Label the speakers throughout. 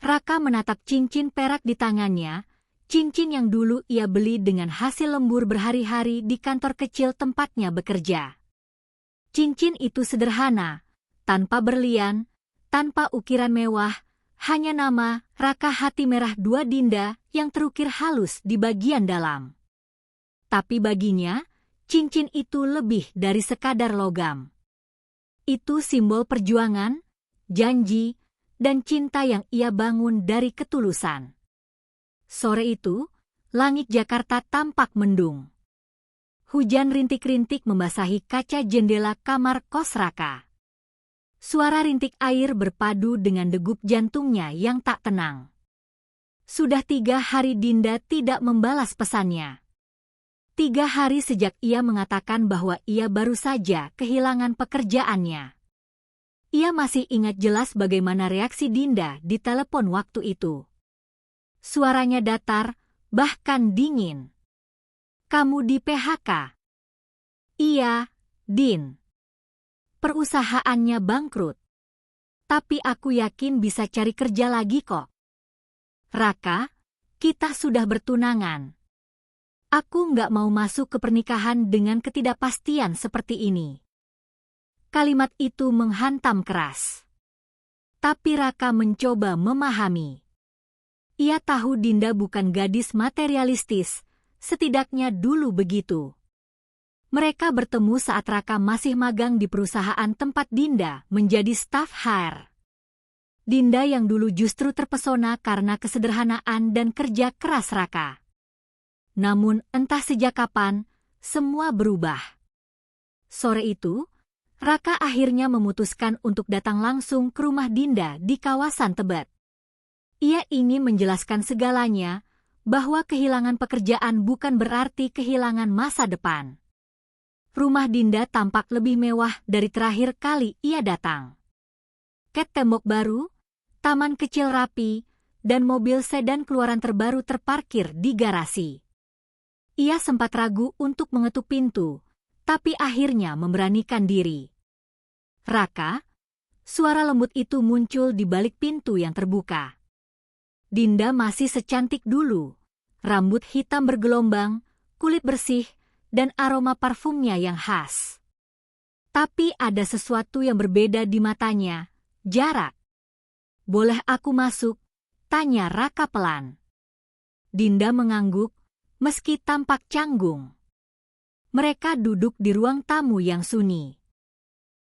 Speaker 1: Raka menatap cincin perak di tangannya, cincin yang dulu ia beli dengan hasil lembur berhari-hari di kantor kecil tempatnya bekerja. Cincin itu sederhana, tanpa berlian, tanpa ukiran mewah, hanya nama Raka Hati Merah Dua Dinda yang terukir halus di bagian dalam. Tapi baginya, cincin itu lebih dari sekadar logam. Itu simbol perjuangan, janji, dan cinta yang ia bangun dari ketulusan. Sore itu, langit Jakarta tampak mendung. Hujan rintik-rintik membasahi kaca jendela kamar kos Raka. Suara rintik air berpadu dengan degup jantungnya yang tak tenang. Sudah 3 hari Dinda tidak membalas pesannya. 3 hari sejak ia mengatakan bahwa ia baru saja kehilangan pekerjaannya. Ia masih ingat jelas bagaimana reaksi Dinda di telepon waktu itu. Suaranya datar, bahkan dingin. "Kamu di PHK?" "Iya, Din. Perusahaannya bangkrut. Tapi aku yakin bisa cari kerja lagi kok." "Raka, kita sudah bertunangan. Aku nggak mau masuk ke pernikahan dengan ketidakpastian seperti ini." Kalimat itu menghantam keras. Tapi Raka mencoba memahami. Ia tahu Dinda bukan gadis materialistis, setidaknya dulu begitu. Mereka bertemu saat Raka masih magang di perusahaan tempat Dinda menjadi staf HR. Dinda yang dulu justru terpesona karena kesederhanaan dan kerja keras Raka. Namun entah sejak kapan, semua berubah. Sore itu, Raka akhirnya memutuskan untuk datang langsung ke rumah Dinda di kawasan Tebet. Ia ingin menjelaskan segalanya, bahwa kehilangan pekerjaan bukan berarti kehilangan masa depan. Rumah Dinda tampak lebih mewah dari terakhir kali ia datang. Ket tembok baru, taman kecil rapi, dan mobil sedan keluaran terbaru terparkir di garasi. Ia sempat ragu untuk mengetuk pintu, tapi akhirnya memberanikan diri. "Raka," suara lembut itu muncul di balik pintu yang terbuka. Dinda masih secantik dulu, rambut hitam bergelombang, kulit bersih, dan aroma parfumnya yang khas. Tapi ada sesuatu yang berbeda di matanya, jarak. "Boleh aku masuk?" tanya Raka pelan. Dinda mengangguk, meski tampak canggung. Mereka duduk di ruang tamu yang sunyi.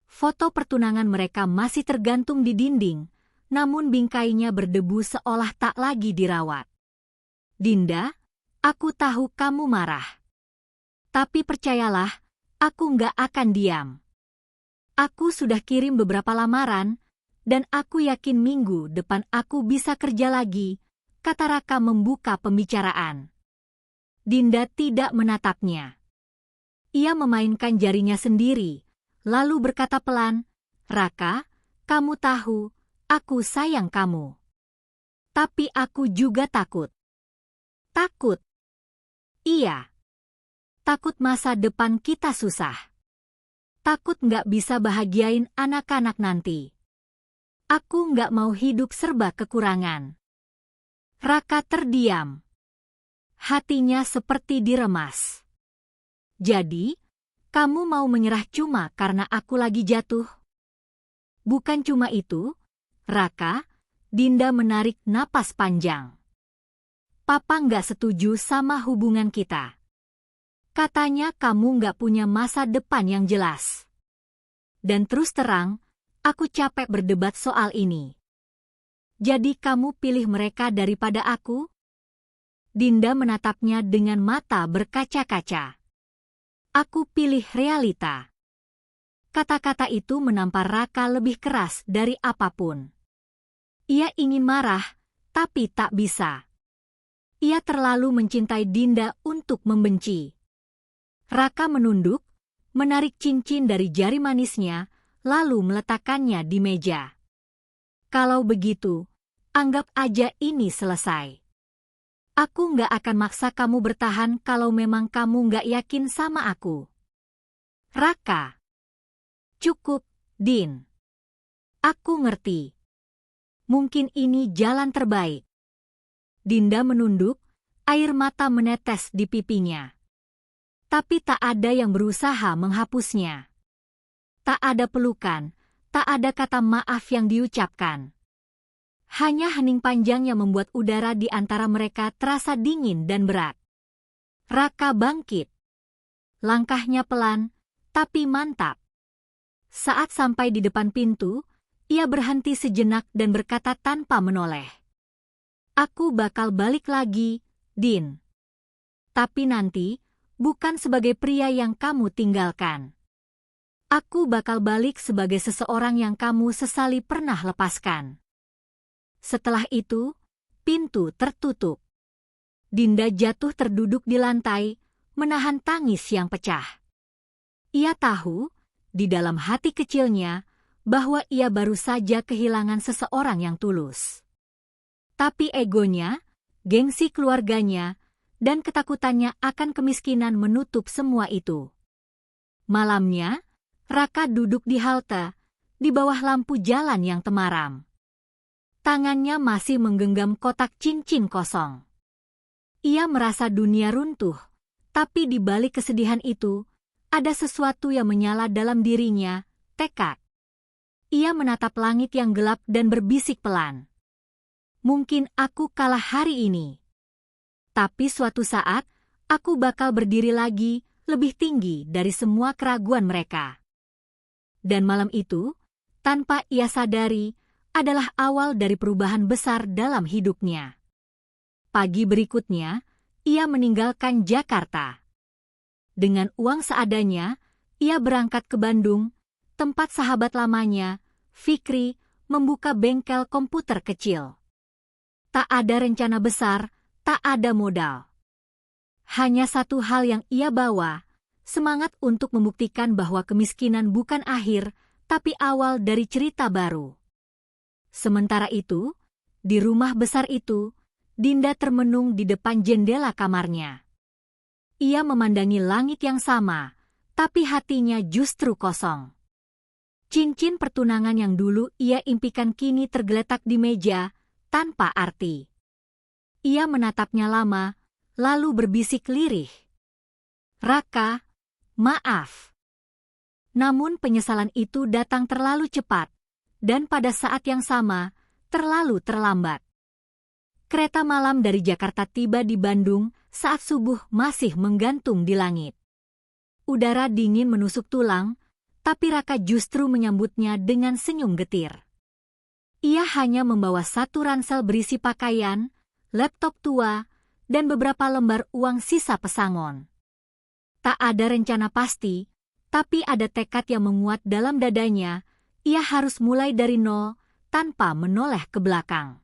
Speaker 1: Foto pertunangan mereka masih tergantung di dinding, namun bingkainya berdebu seolah tak lagi dirawat. "Dinda, aku tahu kamu marah. Tapi percayalah, aku nggak akan diam. Aku sudah kirim beberapa lamaran, dan aku yakin minggu depan aku bisa kerja lagi," kata Raka membuka pembicaraan. Dinda tidak menatapnya. Ia memainkan jarinya sendiri, lalu berkata pelan, "Raka, kamu tahu, aku sayang kamu. Tapi aku juga takut." "Takut?" "Iya. Takut masa depan kita susah. Takut nggak bisa bahagiain anak-anak nanti. Aku nggak mau hidup serba kekurangan." Raka terdiam. Hatinya seperti diremas. "Jadi, kamu mau menyerah cuma karena aku lagi jatuh?" "Bukan cuma itu, Raka." Dinda menarik napas panjang. "Papa nggak setuju sama hubungan kita. Katanya kamu nggak punya masa depan yang jelas. Dan terus terang, aku capek berdebat soal ini. Jadi kamu pilih mereka daripada aku?" Dinda menatapnya dengan mata berkaca-kaca. "Aku pilih realita." Kata-kata itu menampar Raka lebih keras dari apapun. Ia ingin marah, tapi tak bisa. Ia terlalu mencintai Dinda untuk membenci. Raka menunduk, menarik cincin dari jari manisnya, lalu meletakkannya di meja. "Kalau begitu, anggap aja ini selesai. Aku nggak akan maksa kamu bertahan kalau memang kamu nggak yakin sama aku." "Raka." "Cukup, Din. Aku ngerti. Mungkin ini jalan terbaik. Dinda menunduk, air mata menetes di pipinya. Tapi tak ada yang berusaha menghapusnya. Tak ada pelukan, tak ada kata maaf yang diucapkan. Hanya hening panjang yang membuat udara di antara mereka terasa dingin dan berat. Raka bangkit. Langkahnya pelan, tapi mantap. Saat sampai di depan pintu, ia berhenti sejenak dan berkata tanpa menoleh. Aku bakal balik lagi, Din. Tapi nanti, bukan sebagai pria yang kamu tinggalkan. Aku bakal balik sebagai seseorang yang kamu sesali pernah lepaskan. Setelah itu, pintu tertutup. Dinda jatuh terduduk di lantai, menahan tangis yang pecah. Ia tahu, di dalam hati kecilnya, bahwa ia baru saja kehilangan seseorang yang tulus. Tapi egonya, gengsi keluarganya, dan ketakutannya akan kemiskinan menutup semua itu. Malamnya, Raka duduk di halte, di bawah lampu jalan yang temaram. Tangannya masih menggenggam kotak cincin kosong. Ia merasa dunia runtuh, tapi di balik kesedihan itu, ada sesuatu yang menyala dalam dirinya, tekad. Ia menatap langit yang gelap dan berbisik pelan. Mungkin aku kalah hari ini. Tapi suatu saat, aku bakal berdiri lagi, lebih tinggi dari semua keraguan mereka. Dan malam itu, tanpa ia sadari, adalah awal dari perubahan besar dalam hidupnya. Pagi berikutnya, ia meninggalkan Jakarta. Dengan uang seadanya, ia berangkat ke Bandung, tempat sahabat lamanya, Fikri, membuka bengkel komputer kecil. Tak ada rencana besar, tak ada modal. Hanya satu hal yang ia bawa, semangat untuk membuktikan bahwa kemiskinan bukan akhir, tapi awal dari cerita baru. Sementara itu, di rumah besar itu, Dinda termenung di depan jendela kamarnya. Ia memandangi langit yang sama, tapi hatinya justru kosong. Cincin pertunangan yang dulu ia impikan kini tergeletak di meja, tanpa arti. Ia menatapnya lama, lalu berbisik lirih. Raka, maaf. Namun penyesalan itu datang terlalu cepat, dan pada saat yang sama, terlalu terlambat. Kereta malam dari Jakarta tiba di Bandung saat subuh masih menggantung di langit. Udara dingin menusuk tulang, tapi Raka justru menyambutnya dengan senyum getir. Ia hanya membawa satu ransel berisi pakaian, laptop tua, dan beberapa lembar uang sisa pesangon. Tak ada rencana pasti, tapi ada tekad yang menguat dalam dadanya. Ia harus mulai dari nol, tanpa menoleh ke belakang.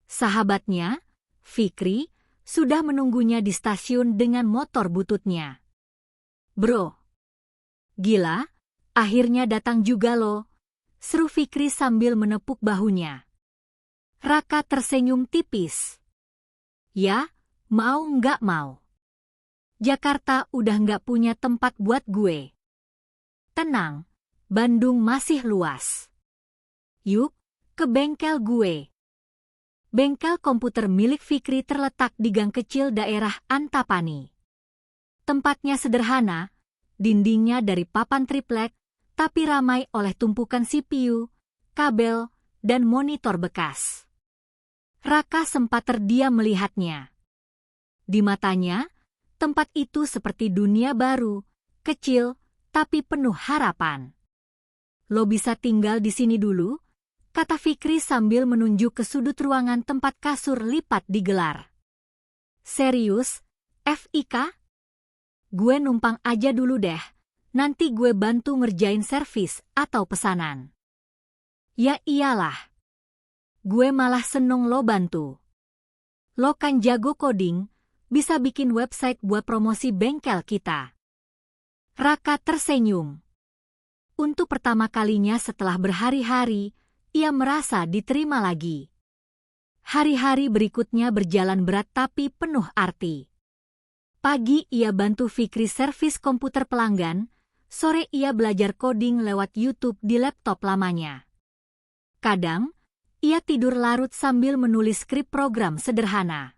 Speaker 1: Sahabatnya, Fikri, sudah menunggunya di stasiun dengan motor bututnya. Bro, gila, akhirnya datang juga lo, seru Fikri sambil menepuk bahunya. Raka tersenyum tipis. Ya, mau nggak mau. Jakarta udah nggak punya tempat buat gue. Tenang, Bandung masih luas. Yuk, ke bengkel gue. Bengkel komputer milik Fikri terletak di gang kecil daerah Antapani. Tempatnya sederhana, dindingnya dari papan triplek, tapi ramai oleh tumpukan CPU, kabel, dan monitor bekas. Raka sempat terdiam melihatnya. Di matanya, tempat itu seperti dunia baru, kecil, tapi penuh harapan. Lo bisa tinggal di sini dulu? Kata Fikri sambil menunjuk ke sudut ruangan tempat kasur lipat digelar. Serius, Fik? Gue numpang aja dulu deh, nanti gue bantu ngerjain servis atau pesanan. Ya iyalah. Gue malah seneng lo bantu. Lo kan jago coding, bisa bikin website buat promosi bengkel kita. Raka tersenyum. Untuk pertama kalinya setelah berhari-hari, ia merasa diterima lagi. Hari-hari berikutnya berjalan berat tapi penuh arti. Pagi ia bantu Fikri servis komputer pelanggan, sore ia belajar coding lewat YouTube di laptop lamanya. Kadang, Ia tidur larut sambil menulis skrip program sederhana.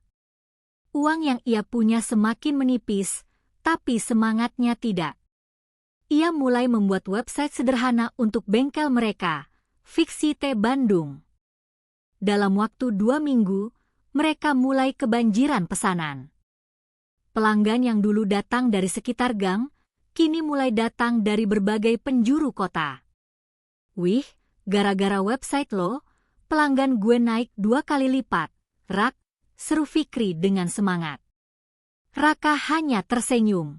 Speaker 1: Uang yang ia punya semakin menipis, tapi semangatnya tidak. Ia mulai membuat website sederhana untuk bengkel mereka, Fiksi Teh Bandung. Dalam waktu 2 minggu, mereka mulai kebanjiran pesanan. Pelanggan yang dulu datang dari sekitar gang, kini mulai datang dari berbagai penjuru kota. Wih, gara-gara website lo, pelanggan gue naik 2 kali lipat, Rak, seru Fikri dengan semangat. Raka hanya tersenyum.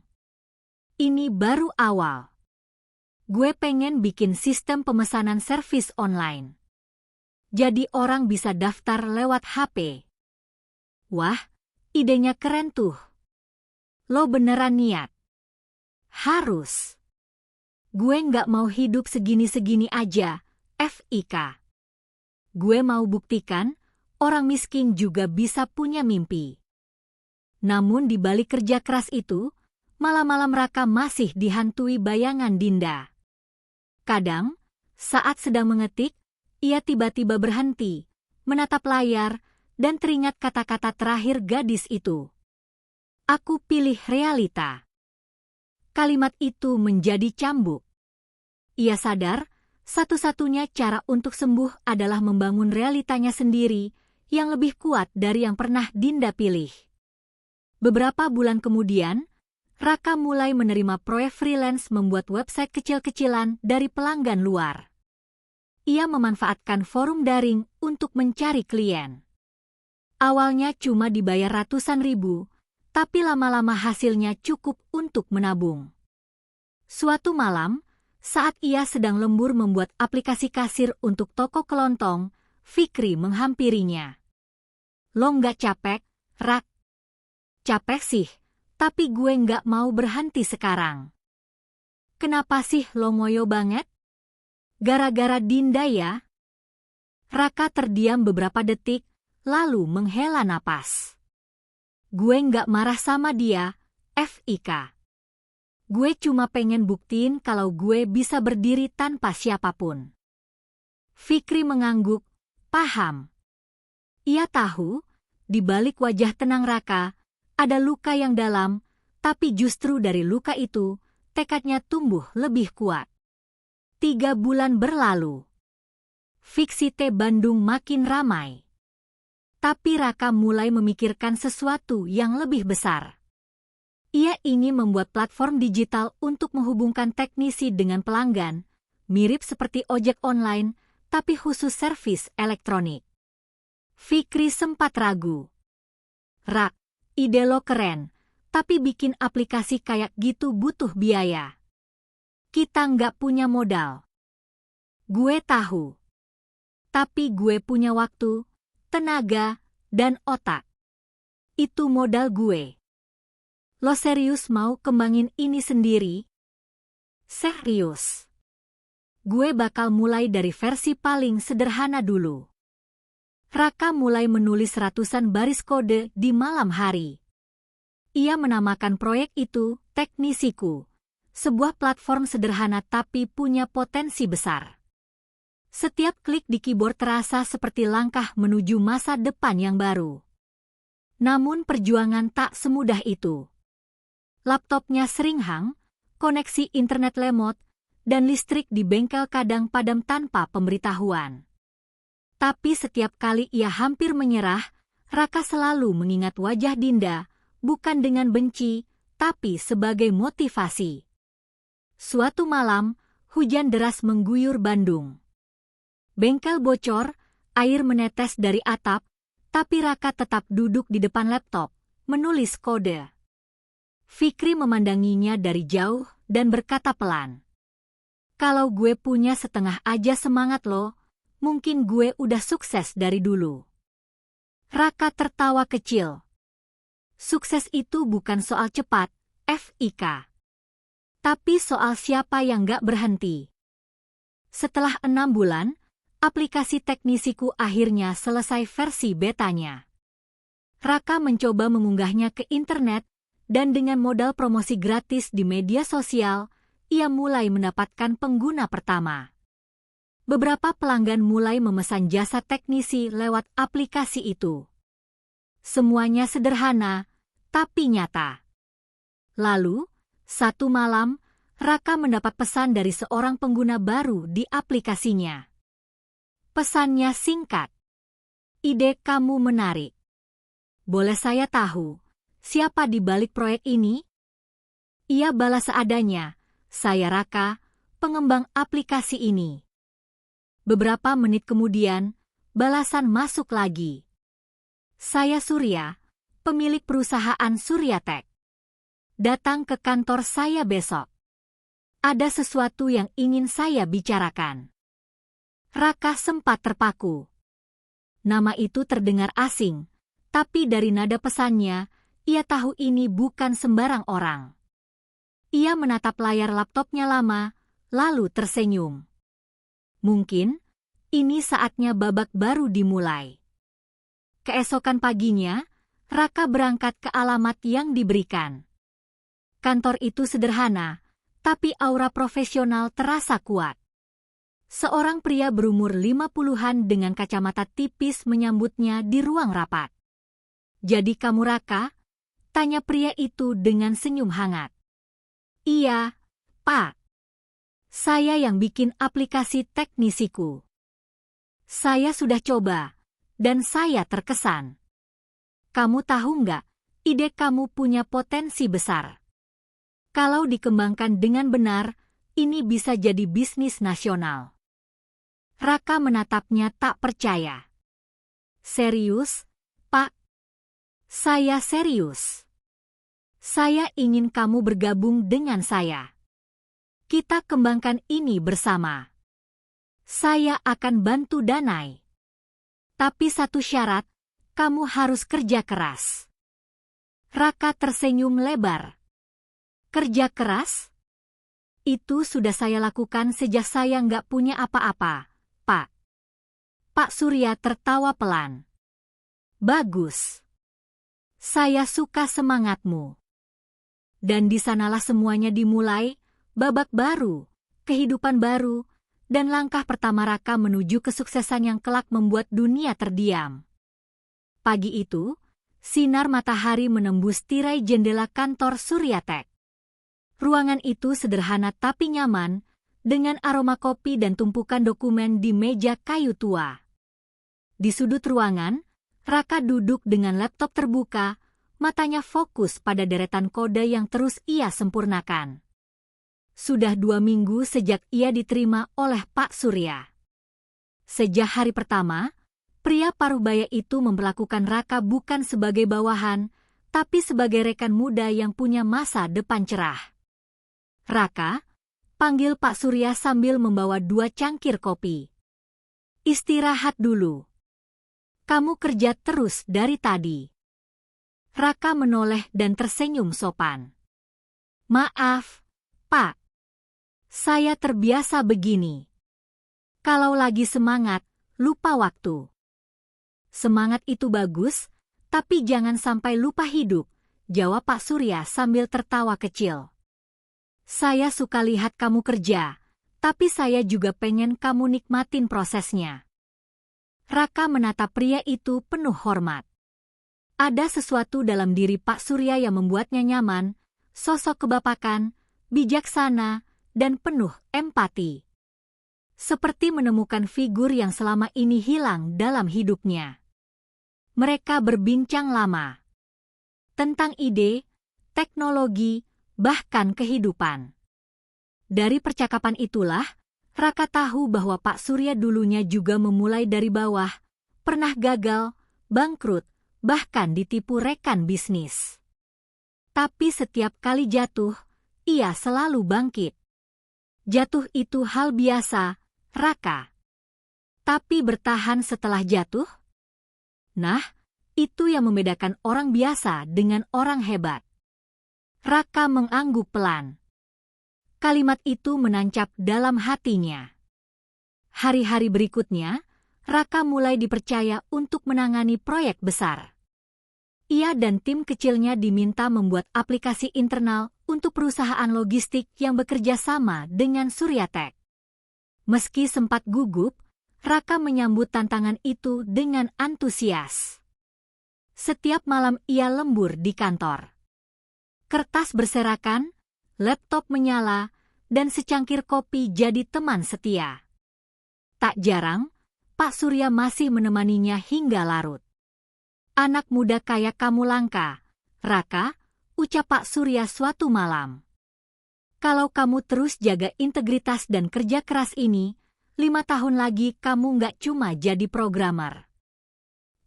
Speaker 1: Ini baru awal. Gue pengen bikin sistem pemesanan servis online. Jadi orang bisa daftar lewat HP. Wah, idenya keren tuh. Lo beneran niat? Harus. Gue nggak mau hidup segini-segini aja, FIK. Gue mau buktikan, orang miskin juga bisa punya mimpi. Namun di balik kerja keras itu, malam-malam Raka masih dihantui bayangan Dinda. Kadang, saat sedang mengetik, ia tiba-tiba berhenti, menatap layar, dan teringat kata-kata terakhir gadis itu. Aku pilih realita. Kalimat itu menjadi cambuk. Ia sadar, satu-satunya cara untuk sembuh adalah membangun realitanya sendiri yang lebih kuat dari yang pernah Dinda pilih. Beberapa bulan kemudian, Raka mulai menerima proyek freelance membuat website kecil-kecilan dari pelanggan luar. Ia memanfaatkan forum daring untuk mencari klien. Awalnya cuma dibayar ratusan ribu, tapi lama-lama hasilnya cukup untuk menabung. Suatu malam, saat ia sedang lembur membuat aplikasi kasir untuk toko kelontong, Fikri menghampirinya. Lo nggak capek, Rak? Capek sih, tapi gue nggak mau berhenti sekarang. Kenapa sih lo ngoyo banget? Gara-gara Dinda ya? Raka terdiam beberapa detik, lalu menghela napas. Gue nggak marah sama dia, FIK. Gue cuma pengen buktiin kalau gue bisa berdiri tanpa siapapun. Fikri mengangguk, paham. Ia tahu, di balik wajah tenang Raka, ada luka yang dalam, tapi justru dari luka itu, tekadnya tumbuh lebih kuat. 3 bulan berlalu. Fiksi Teh Bandung makin ramai. Tapi Raka mulai memikirkan sesuatu yang lebih besar. Ia ingin membuat platform digital untuk menghubungkan teknisi dengan pelanggan, mirip seperti ojek online, tapi khusus servis elektronik. Fikri sempat ragu. Rak, ide lo keren, tapi bikin aplikasi kayak gitu butuh biaya. Kita nggak punya modal. Gue tahu. Tapi gue punya waktu, tenaga, dan otak. Itu modal gue. Lo serius mau kembangin ini sendiri? Serius. Gue bakal mulai dari versi paling sederhana dulu. Raka mulai menulis ratusan baris kode di malam hari. Ia menamakan proyek itu Teknisiku, sebuah platform sederhana tapi punya potensi besar. Setiap klik di keyboard terasa seperti langkah menuju masa depan yang baru. Namun perjuangan tak semudah itu. Laptopnya sering hang, koneksi internet lemot, dan listrik di bengkel kadang padam tanpa pemberitahuan. Tapi setiap kali ia hampir menyerah, Raka selalu mengingat wajah Dinda, bukan dengan benci, tapi sebagai motivasi. Suatu malam, hujan deras mengguyur Bandung. Bengkel bocor, air menetes dari atap, tapi Raka tetap duduk di depan laptop, menulis kode. Fikri memandanginya dari jauh dan berkata pelan. Kalau gue punya setengah aja semangat lo, mungkin gue udah sukses dari dulu. Raka tertawa kecil. Sukses itu bukan soal cepat, FIK. Tapi soal siapa yang gak berhenti. Setelah 6 bulan, aplikasi Teknisiku akhirnya selesai versi betanya. Raka mencoba mengunggahnya ke internet, dan dengan modal promosi gratis di media sosial, ia mulai mendapatkan pengguna pertama. Beberapa pelanggan mulai memesan jasa teknisi lewat aplikasi itu. Semuanya sederhana, tapi nyata. Lalu, satu malam, Raka mendapat pesan dari seorang pengguna baru di aplikasinya. Pesannya singkat. Ide kamu menarik. Boleh saya tahu, siapa di balik proyek ini? Ia balas seadanya, saya Raka, pengembang aplikasi ini. Beberapa menit kemudian, balasan masuk lagi. Saya Surya, pemilik perusahaan Suryatech. Datang ke kantor saya besok. Ada sesuatu yang ingin saya bicarakan. Raka sempat terpaku. Nama itu terdengar asing, tapi dari nada pesannya, ia tahu ini bukan sembarang orang. Ia menatap layar laptopnya lama, lalu tersenyum. Mungkin, ini saatnya babak baru dimulai. Keesokan paginya, Raka berangkat ke alamat yang diberikan. Kantor itu sederhana, tapi aura profesional terasa kuat. Seorang pria berumur 50-an dengan kacamata tipis menyambutnya di ruang rapat. Jadi kamu Raka? Tanya pria itu dengan senyum hangat. Iya, Pak. Saya yang bikin aplikasi teknisiku. Saya sudah coba, dan saya terkesan. Kamu tahu nggak, ide kamu punya potensi besar. Kalau dikembangkan dengan benar, ini bisa jadi bisnis nasional. Raka menatapnya tak percaya. Serius, Pak? Saya serius. Saya ingin kamu bergabung dengan saya. Kita kembangkan ini bersama. Saya akan bantu danai. Tapi satu syarat, kamu harus kerja keras. Raka tersenyum lebar. Kerja keras? Itu sudah saya lakukan sejak saya nggak punya apa-apa, Pak. Pak Surya tertawa pelan. Bagus. Saya suka semangatmu. Dan di sanalah semuanya dimulai, babak baru, kehidupan baru, dan langkah pertama Raka menuju kesuksesan yang kelak membuat dunia terdiam. Pagi itu, sinar matahari menembus tirai jendela kantor Suryatech. Ruangan itu sederhana tapi nyaman, dengan aroma kopi dan tumpukan dokumen di meja kayu tua. Di sudut ruangan, Raka duduk dengan laptop terbuka, matanya fokus pada deretan kode yang terus ia sempurnakan. Sudah 2 minggu sejak ia diterima oleh Pak Surya. Sejak hari pertama, pria paruh-baya itu memperlakukan Raka bukan sebagai bawahan, tapi sebagai rekan muda yang punya masa depan cerah. Raka, panggil Pak Surya sambil membawa 2 cangkir kopi. Istirahat dulu. Kamu kerja terus dari tadi. Raka menoleh dan tersenyum sopan. Maaf, Pak. Saya terbiasa begini. Kalau lagi semangat, lupa waktu. Semangat itu bagus, tapi jangan sampai lupa hidup, jawab Pak Surya sambil tertawa kecil. Saya suka lihat kamu kerja, tapi saya juga pengen kamu nikmatin prosesnya. Raka menatap pria itu penuh hormat. Ada sesuatu dalam diri Pak Surya yang membuatnya nyaman, sosok kebapakan, bijaksana, dan penuh empati. Seperti menemukan figur yang selama ini hilang dalam hidupnya. Mereka berbincang lama. Tentang ide, teknologi, bahkan kehidupan. Dari percakapan itulah, Raka tahu bahwa Pak Surya dulunya juga memulai dari bawah, pernah gagal, bangkrut, bahkan ditipu rekan bisnis. Tapi setiap kali jatuh, ia selalu bangkit. Jatuh itu hal biasa, Raka. Tapi bertahan setelah jatuh? Nah, itu yang membedakan orang biasa dengan orang hebat. Raka mengangguk pelan. Kalimat itu menancap dalam hatinya. Hari-hari berikutnya, Raka mulai dipercaya untuk menangani proyek besar. Ia dan tim kecilnya diminta membuat aplikasi internal untuk perusahaan logistik yang bekerja sama dengan Suryatech. Meski sempat gugup, Raka menyambut tantangan itu dengan antusias. Setiap malam ia lembur di kantor. Kertas berserakan, laptop menyala, dan secangkir kopi jadi teman setia. Tak jarang, Pak Surya masih menemaninya hingga larut. "Anak muda kayak kamu langka, Raka," ucap Pak Surya suatu malam. "Kalau kamu terus jaga integritas dan kerja keras ini, 5 tahun lagi kamu nggak cuma jadi programmer.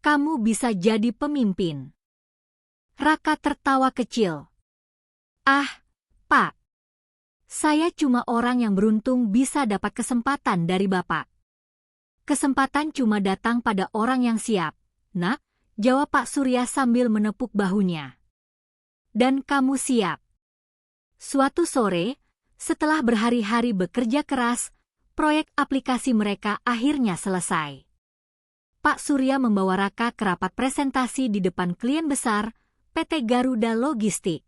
Speaker 1: Kamu bisa jadi pemimpin." Raka tertawa kecil. "Ah, Pak. Saya cuma orang yang beruntung bisa dapat kesempatan dari Bapak." "Kesempatan cuma datang pada orang yang siap, Nak," jawab Pak Surya sambil menepuk bahunya. "Dan kamu siap." Suatu sore, setelah berhari-hari bekerja keras, proyek aplikasi mereka akhirnya selesai. Pak Surya membawa Raka ke rapat presentasi di depan klien besar, PT Garuda Logistik.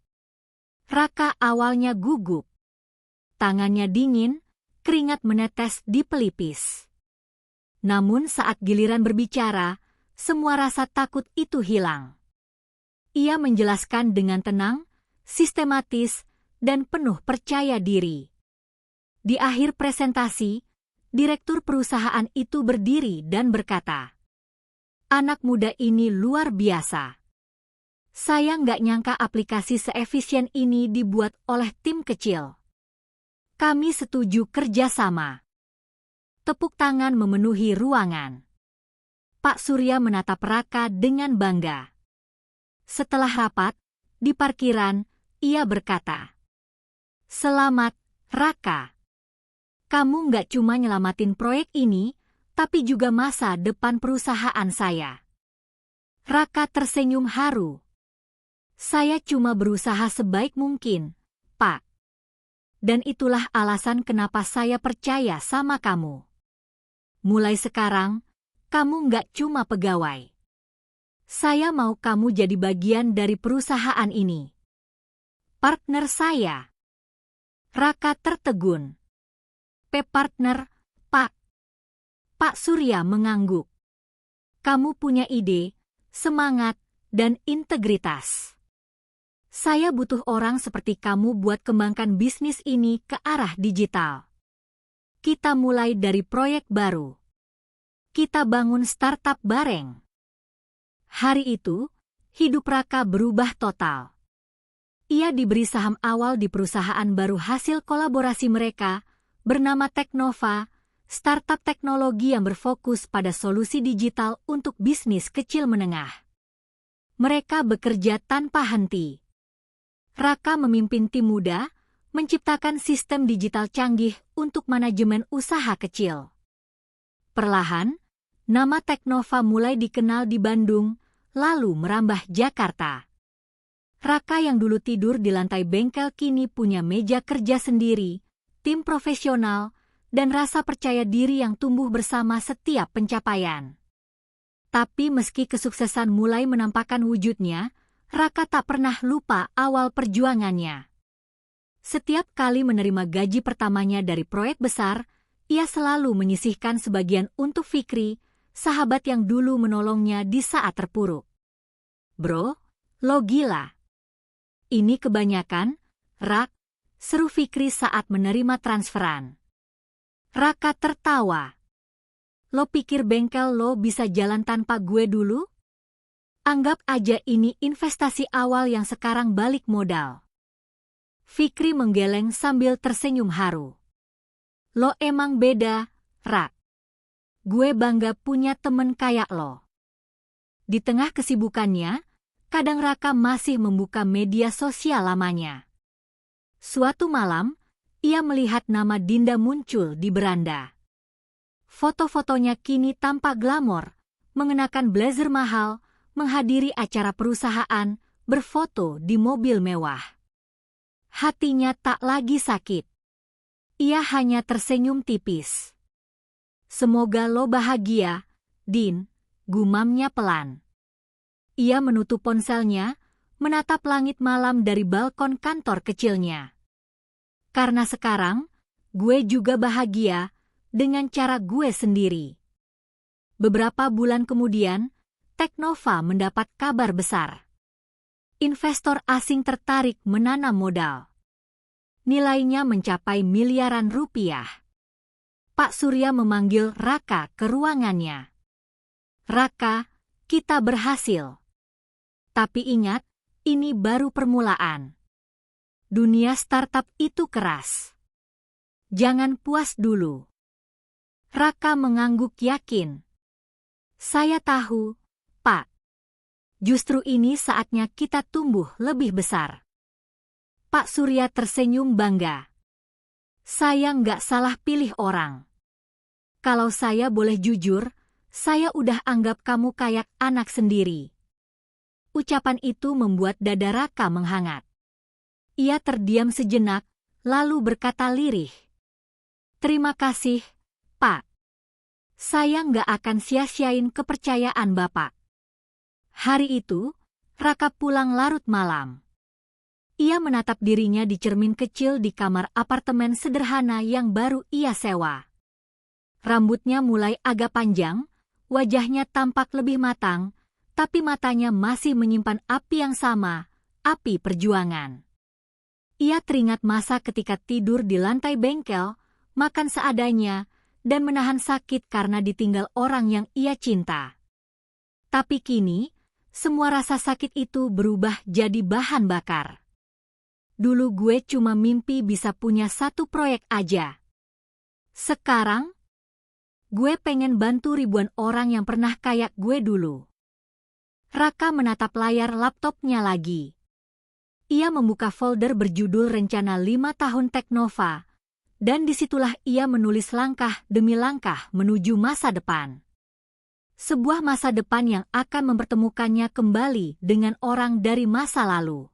Speaker 1: Raka awalnya gugup. Tangannya dingin, keringat menetes di pelipis. Namun saat giliran berbicara, semua rasa takut itu hilang. Ia menjelaskan dengan tenang, sistematis, dan penuh percaya diri. Di akhir presentasi, direktur perusahaan itu berdiri dan berkata, "Anak muda ini luar biasa. Saya nggak nyangka aplikasi seefisien ini dibuat oleh tim kecil. Kami setuju kerjasama." Tepuk tangan memenuhi ruangan. Pak Surya menatap Raka dengan bangga. Setelah rapat, di parkiran, ia berkata, "Selamat, Raka. Kamu nggak cuma nyelamatin proyek ini, tapi juga masa depan perusahaan saya." Raka tersenyum haru. "Saya cuma berusaha sebaik mungkin, Pak. Dan itulah alasan kenapa saya percaya sama kamu. Mulai sekarang, kamu nggak cuma pegawai. Saya mau kamu jadi bagian dari perusahaan ini. Partner saya." Raka tertegun. "Partner, Pak?" Pak Surya mengangguk. "Kamu punya ide, semangat, dan integritas. Saya butuh orang seperti kamu buat kembangkan bisnis ini ke arah digital. Kita mulai dari proyek baru. Kita bangun startup bareng." Hari itu, hidup Raka berubah total. Ia diberi saham awal di perusahaan baru hasil kolaborasi mereka, bernama Teknova, startup teknologi yang berfokus pada solusi digital untuk bisnis kecil menengah. Mereka bekerja tanpa henti. Raka memimpin tim muda, menciptakan sistem digital canggih untuk manajemen usaha kecil. Perlahan, nama Teknova mulai dikenal di Bandung, lalu merambah Jakarta. Raka yang dulu tidur di lantai bengkel kini punya meja kerja sendiri, tim profesional, dan rasa percaya diri yang tumbuh bersama setiap pencapaian. Tapi meski kesuksesan mulai menampakkan wujudnya, Raka tak pernah lupa awal perjuangannya. Setiap kali menerima gaji pertamanya dari proyek besar, ia selalu menyisihkan sebagian untuk Fikri, sahabat yang dulu menolongnya di saat terpuruk. "Bro, lo gila. Ini kebanyakan, Rak," seru Fikri saat menerima transferan. Raka tertawa. "Lo pikir bengkel lo bisa jalan tanpa gue dulu? Anggap aja ini investasi awal yang sekarang balik modal." Fikri menggeleng sambil tersenyum haru. "Lo emang beda, Rak. Gue bangga punya temen kayak lo." Di tengah kesibukannya, kadang Raka masih membuka media sosial lamanya. Suatu malam, ia melihat nama Dinda muncul di beranda. Foto-fotonya kini tampak glamor, mengenakan blazer mahal, menghadiri acara perusahaan, berfoto di mobil mewah. Hatinya tak lagi sakit. Ia hanya tersenyum tipis. "Semoga lo bahagia, Din," gumamnya pelan. Ia menutup ponselnya, menatap langit malam dari balkon kantor kecilnya. "Karena sekarang, gue juga bahagia, dengan cara gue sendiri. Beberapa bulan kemudian, Teknova mendapat kabar besar. Investor asing tertarik menanam modal. Nilainya mencapai miliaran rupiah. Pak Surya memanggil Raka ke ruangannya. Raka, kita berhasil. Tapi ingat, ini baru permulaan. Dunia startup itu keras. Jangan puas dulu. Raka mengangguk yakin. Saya tahu, Pak. Justru ini saatnya kita tumbuh lebih besar. Pak Surya tersenyum bangga. Saya nggak salah pilih orang. Kalau saya boleh jujur, saya udah anggap kamu kayak anak sendiri. Ucapan itu membuat dada Raka menghangat. Ia terdiam sejenak, lalu berkata lirih. Terima kasih, Pak. Saya nggak akan sia-siain kepercayaan Bapak. Hari itu, Raka pulang larut malam. Ia menatap dirinya di cermin kecil di kamar apartemen sederhana yang baru ia sewa. Rambutnya mulai agak panjang, wajahnya tampak lebih matang, tapi matanya masih menyimpan api yang sama, api perjuangan. Ia teringat masa ketika tidur di lantai bengkel, makan seadanya, dan menahan sakit karena ditinggal orang yang ia cinta. Tapi kini, semua rasa sakit itu berubah jadi bahan bakar. Dulu gue cuma mimpi bisa punya satu proyek aja. Sekarang, gue pengen bantu ribuan orang yang pernah kayak gue dulu. Raka menatap layar laptopnya lagi. Ia membuka folder berjudul Rencana 5 Tahun Teknova, dan disitulah ia menulis langkah demi langkah menuju masa depan. Sebuah masa depan yang akan mempertemukannya kembali dengan orang dari masa lalu.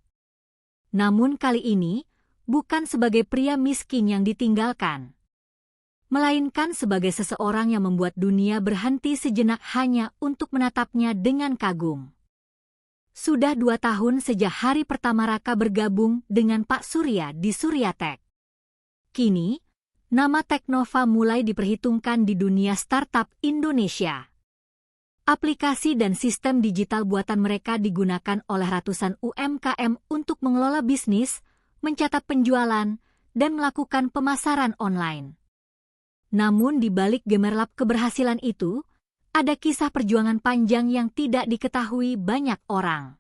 Speaker 1: Namun kali ini, bukan sebagai pria miskin yang ditinggalkan, melainkan sebagai seseorang yang membuat dunia berhenti sejenak hanya untuk menatapnya dengan kagum. Sudah 2 tahun sejak hari pertama Raka bergabung dengan Pak Surya di Surya Tech. Kini, nama Teknova mulai diperhitungkan di dunia startup Indonesia. Aplikasi dan sistem digital buatan mereka digunakan oleh ratusan UMKM untuk mengelola bisnis, mencatat penjualan, dan melakukan pemasaran online. Namun di balik gemerlap keberhasilan itu, ada kisah perjuangan panjang yang tidak diketahui banyak orang.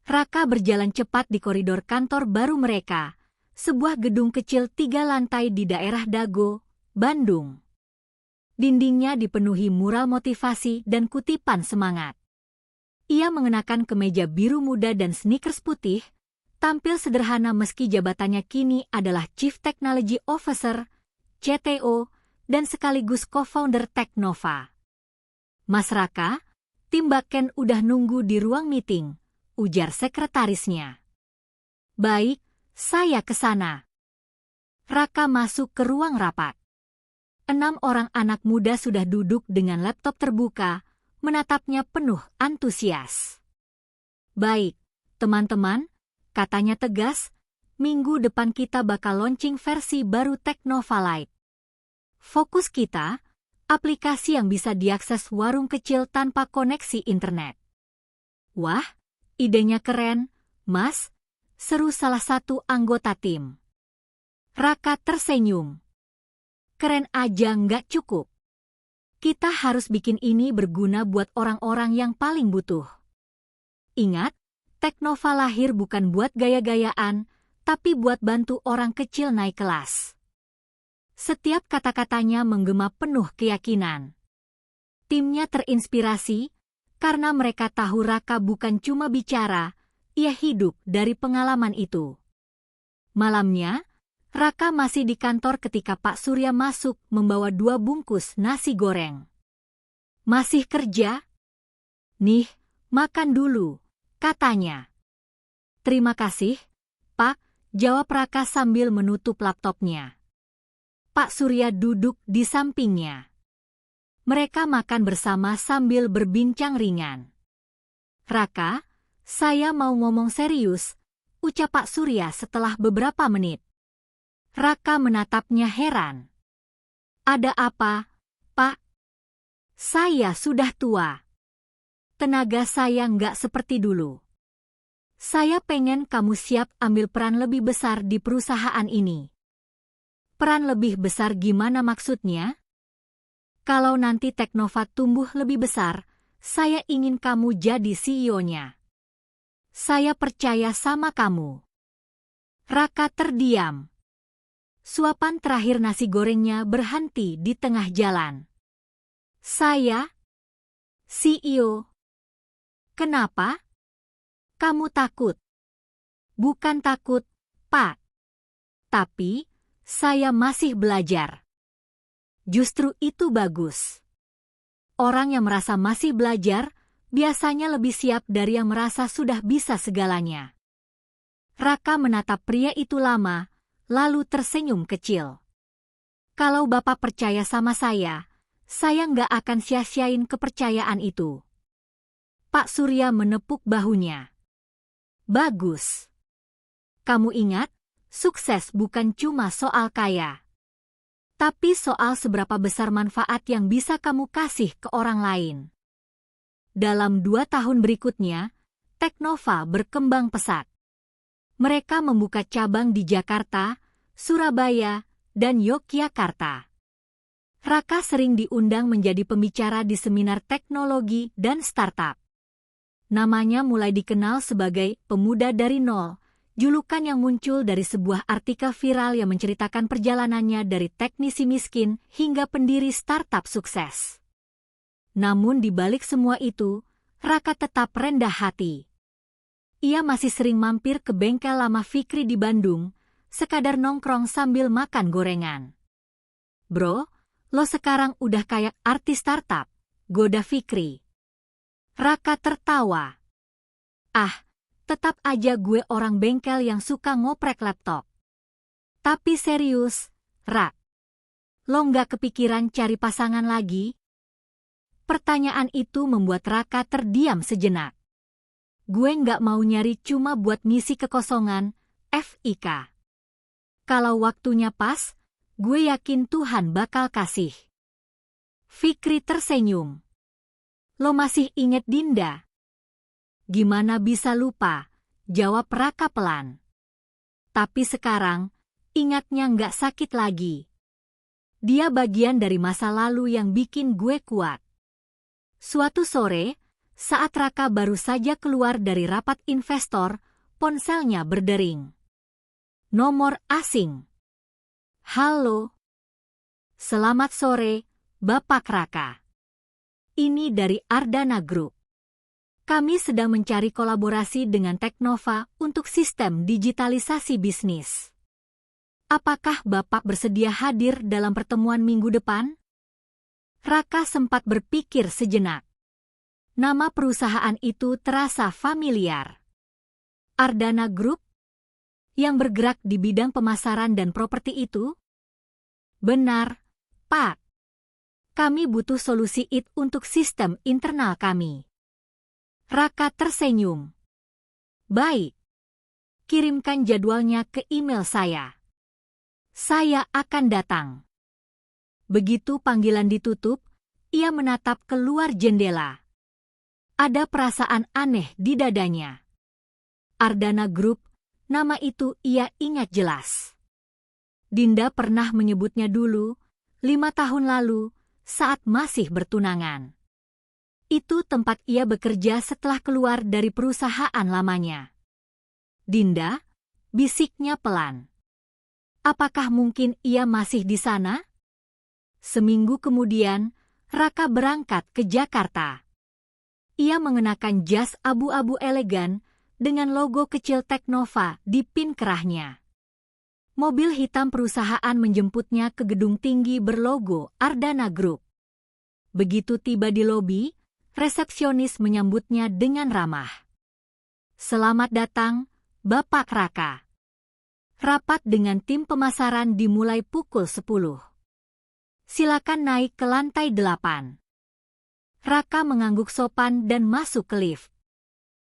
Speaker 1: Raka berjalan cepat di koridor kantor baru mereka, sebuah gedung kecil 3 lantai di daerah Dago, Bandung. Dindingnya dipenuhi mural motivasi dan kutipan semangat. Ia mengenakan kemeja biru muda dan sneakers putih, tampil sederhana meski jabatannya kini adalah Chief Technology Officer, CTO, dan sekaligus co-founder Teknova. Mas Raka, tim backend udah nunggu di ruang meeting, ujar sekretarisnya. Baik, saya ke sana. Raka masuk ke ruang rapat. 6 orang anak muda sudah duduk dengan laptop terbuka, menatapnya penuh antusias. Baik, teman-teman, katanya tegas, minggu depan kita bakal launching versi baru Teknova Lite. Fokus kita, aplikasi yang bisa diakses warung kecil tanpa koneksi internet. Wah, idenya keren, Mas, seru salah satu anggota tim. Raka tersenyum. Keren aja nggak cukup. Kita harus bikin ini berguna buat orang-orang yang paling butuh. Ingat, Teknova lahir bukan buat gaya-gayaan, tapi buat bantu orang kecil naik kelas. Setiap kata-katanya menggema penuh keyakinan. Timnya terinspirasi, karena mereka tahu Raka bukan cuma bicara, ia hidup dari pengalaman itu. Malamnya, Raka masih di kantor ketika Pak Surya masuk membawa 2 bungkus nasi goreng. Masih kerja? Nih, makan dulu, katanya. Terima kasih, Pak, jawab Raka sambil menutup laptopnya. Pak Surya duduk di sampingnya. Mereka makan bersama sambil berbincang ringan. Raka, saya mau ngomong serius, ucap Pak Surya setelah beberapa menit. Raka menatapnya heran. Ada apa, Pak? Saya sudah tua. Tenaga saya nggak seperti dulu. Saya pengen kamu siap ambil peran lebih besar di perusahaan ini. Peran lebih besar gimana maksudnya? Kalau nanti Teknova tumbuh lebih besar, saya ingin kamu jadi CEO-nya. Saya percaya sama kamu. Raka terdiam. Suapan terakhir nasi gorengnya berhenti di tengah jalan. Saya? CEO? Kenapa? Kamu takut? Bukan takut, Pak. Tapi, saya masih belajar. Justru itu bagus. Orang yang merasa masih belajar, biasanya lebih siap dari yang merasa sudah bisa segalanya. Raka menatap pria itu lama, lalu tersenyum kecil. Kalau Bapak percaya sama saya nggak akan sia-siain kepercayaan itu. Pak Surya menepuk bahunya. Bagus. Kamu ingat, sukses bukan cuma soal kaya. Tapi soal seberapa besar manfaat yang bisa kamu kasih ke orang lain. Dalam 2 tahun berikutnya, Teknova berkembang pesat. Mereka membuka cabang di Jakarta, Surabaya, dan Yogyakarta. Raka sering diundang menjadi pembicara di seminar teknologi dan startup. Namanya mulai dikenal sebagai pemuda dari nol, julukan yang muncul dari sebuah artikel viral yang menceritakan perjalanannya dari teknisi miskin hingga pendiri startup sukses. Namun di balik semua itu, Raka tetap rendah hati. Ia masih sering mampir ke bengkel lama Fikri di Bandung, sekadar nongkrong sambil makan gorengan. Bro, lo sekarang udah kayak artis startup, goda Fikri. Raka tertawa. Ah, tetap aja gue orang bengkel yang suka ngoprek laptop. Tapi serius, Rak. Lo nggak kepikiran cari pasangan lagi? Pertanyaan itu membuat Raka terdiam sejenak. Gue nggak mau nyari cuma buat ngisi kekosongan, FIK. Kalau waktunya pas, gue yakin Tuhan bakal kasih. Fikri tersenyum. Lo masih inget Dinda? Gimana bisa lupa, jawab Raka pelan. Tapi sekarang, ingatnya nggak sakit lagi. Dia bagian dari masa lalu yang bikin gue kuat. Suatu sore, saat Raka baru saja keluar dari rapat investor, ponselnya berdering. Nomor asing. Halo. Selamat sore, Bapak Raka. Ini dari Ardana Group. Kami sedang mencari kolaborasi dengan Teknova untuk sistem digitalisasi bisnis. Apakah Bapak bersedia hadir dalam pertemuan minggu depan? Raka sempat berpikir sejenak. Nama perusahaan itu terasa familiar. Ardana Group? Yang bergerak di bidang pemasaran dan properti itu? Benar, Pak. Kami butuh solusi IT untuk sistem internal kami. Raka tersenyum. Baik. Kirimkan jadwalnya ke email saya. Saya akan datang. Begitu panggilan ditutup, ia menatap keluar jendela. Ada perasaan aneh di dadanya. Ardana Group, nama itu ia ingat jelas. Dinda pernah menyebutnya dulu, 5 tahun lalu, saat masih bertunangan. Itu tempat ia bekerja setelah keluar dari perusahaan lamanya. Dinda, bisiknya pelan. Apakah mungkin ia masih di sana? Seminggu kemudian, Raka berangkat ke Jakarta. Ia mengenakan jas abu-abu elegan dengan logo kecil Teknova di pin kerahnya. Mobil hitam perusahaan menjemputnya ke gedung tinggi berlogo Ardana Group. Begitu tiba di lobi, resepsionis menyambutnya dengan ramah. Selamat datang, Bapak Raka. Rapat dengan tim pemasaran dimulai pukul 10. Silakan naik ke lantai 8. Raka mengangguk sopan dan masuk ke lift.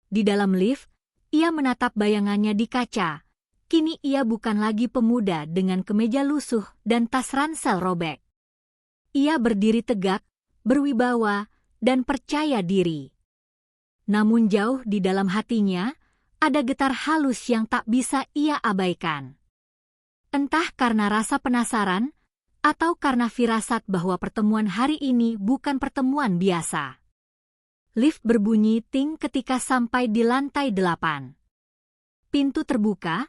Speaker 1: Di dalam lift, ia menatap bayangannya di kaca. Kini ia bukan lagi pemuda dengan kemeja lusuh dan tas ransel robek. Ia berdiri tegak, berwibawa, dan percaya diri. Namun jauh di dalam hatinya, ada getar halus yang tak bisa ia abaikan. Entah karena rasa penasaran, atau karena firasat bahwa pertemuan hari ini bukan pertemuan biasa. Lift berbunyi ting ketika sampai di lantai 8. Pintu terbuka,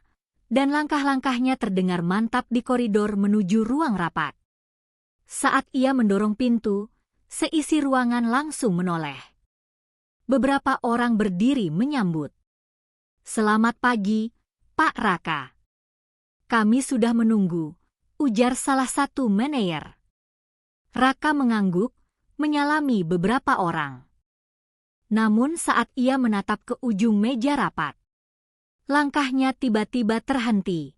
Speaker 1: dan langkah-langkahnya terdengar mantap di koridor menuju ruang rapat. Saat ia mendorong pintu, seisi ruangan langsung menoleh. Beberapa orang berdiri menyambut. "Selamat pagi, Pak Raka. Kami sudah menunggu," ujar salah satu manajer. Raka mengangguk, menyalami beberapa orang. Namun saat ia menatap ke ujung meja rapat, langkahnya tiba-tiba terhenti.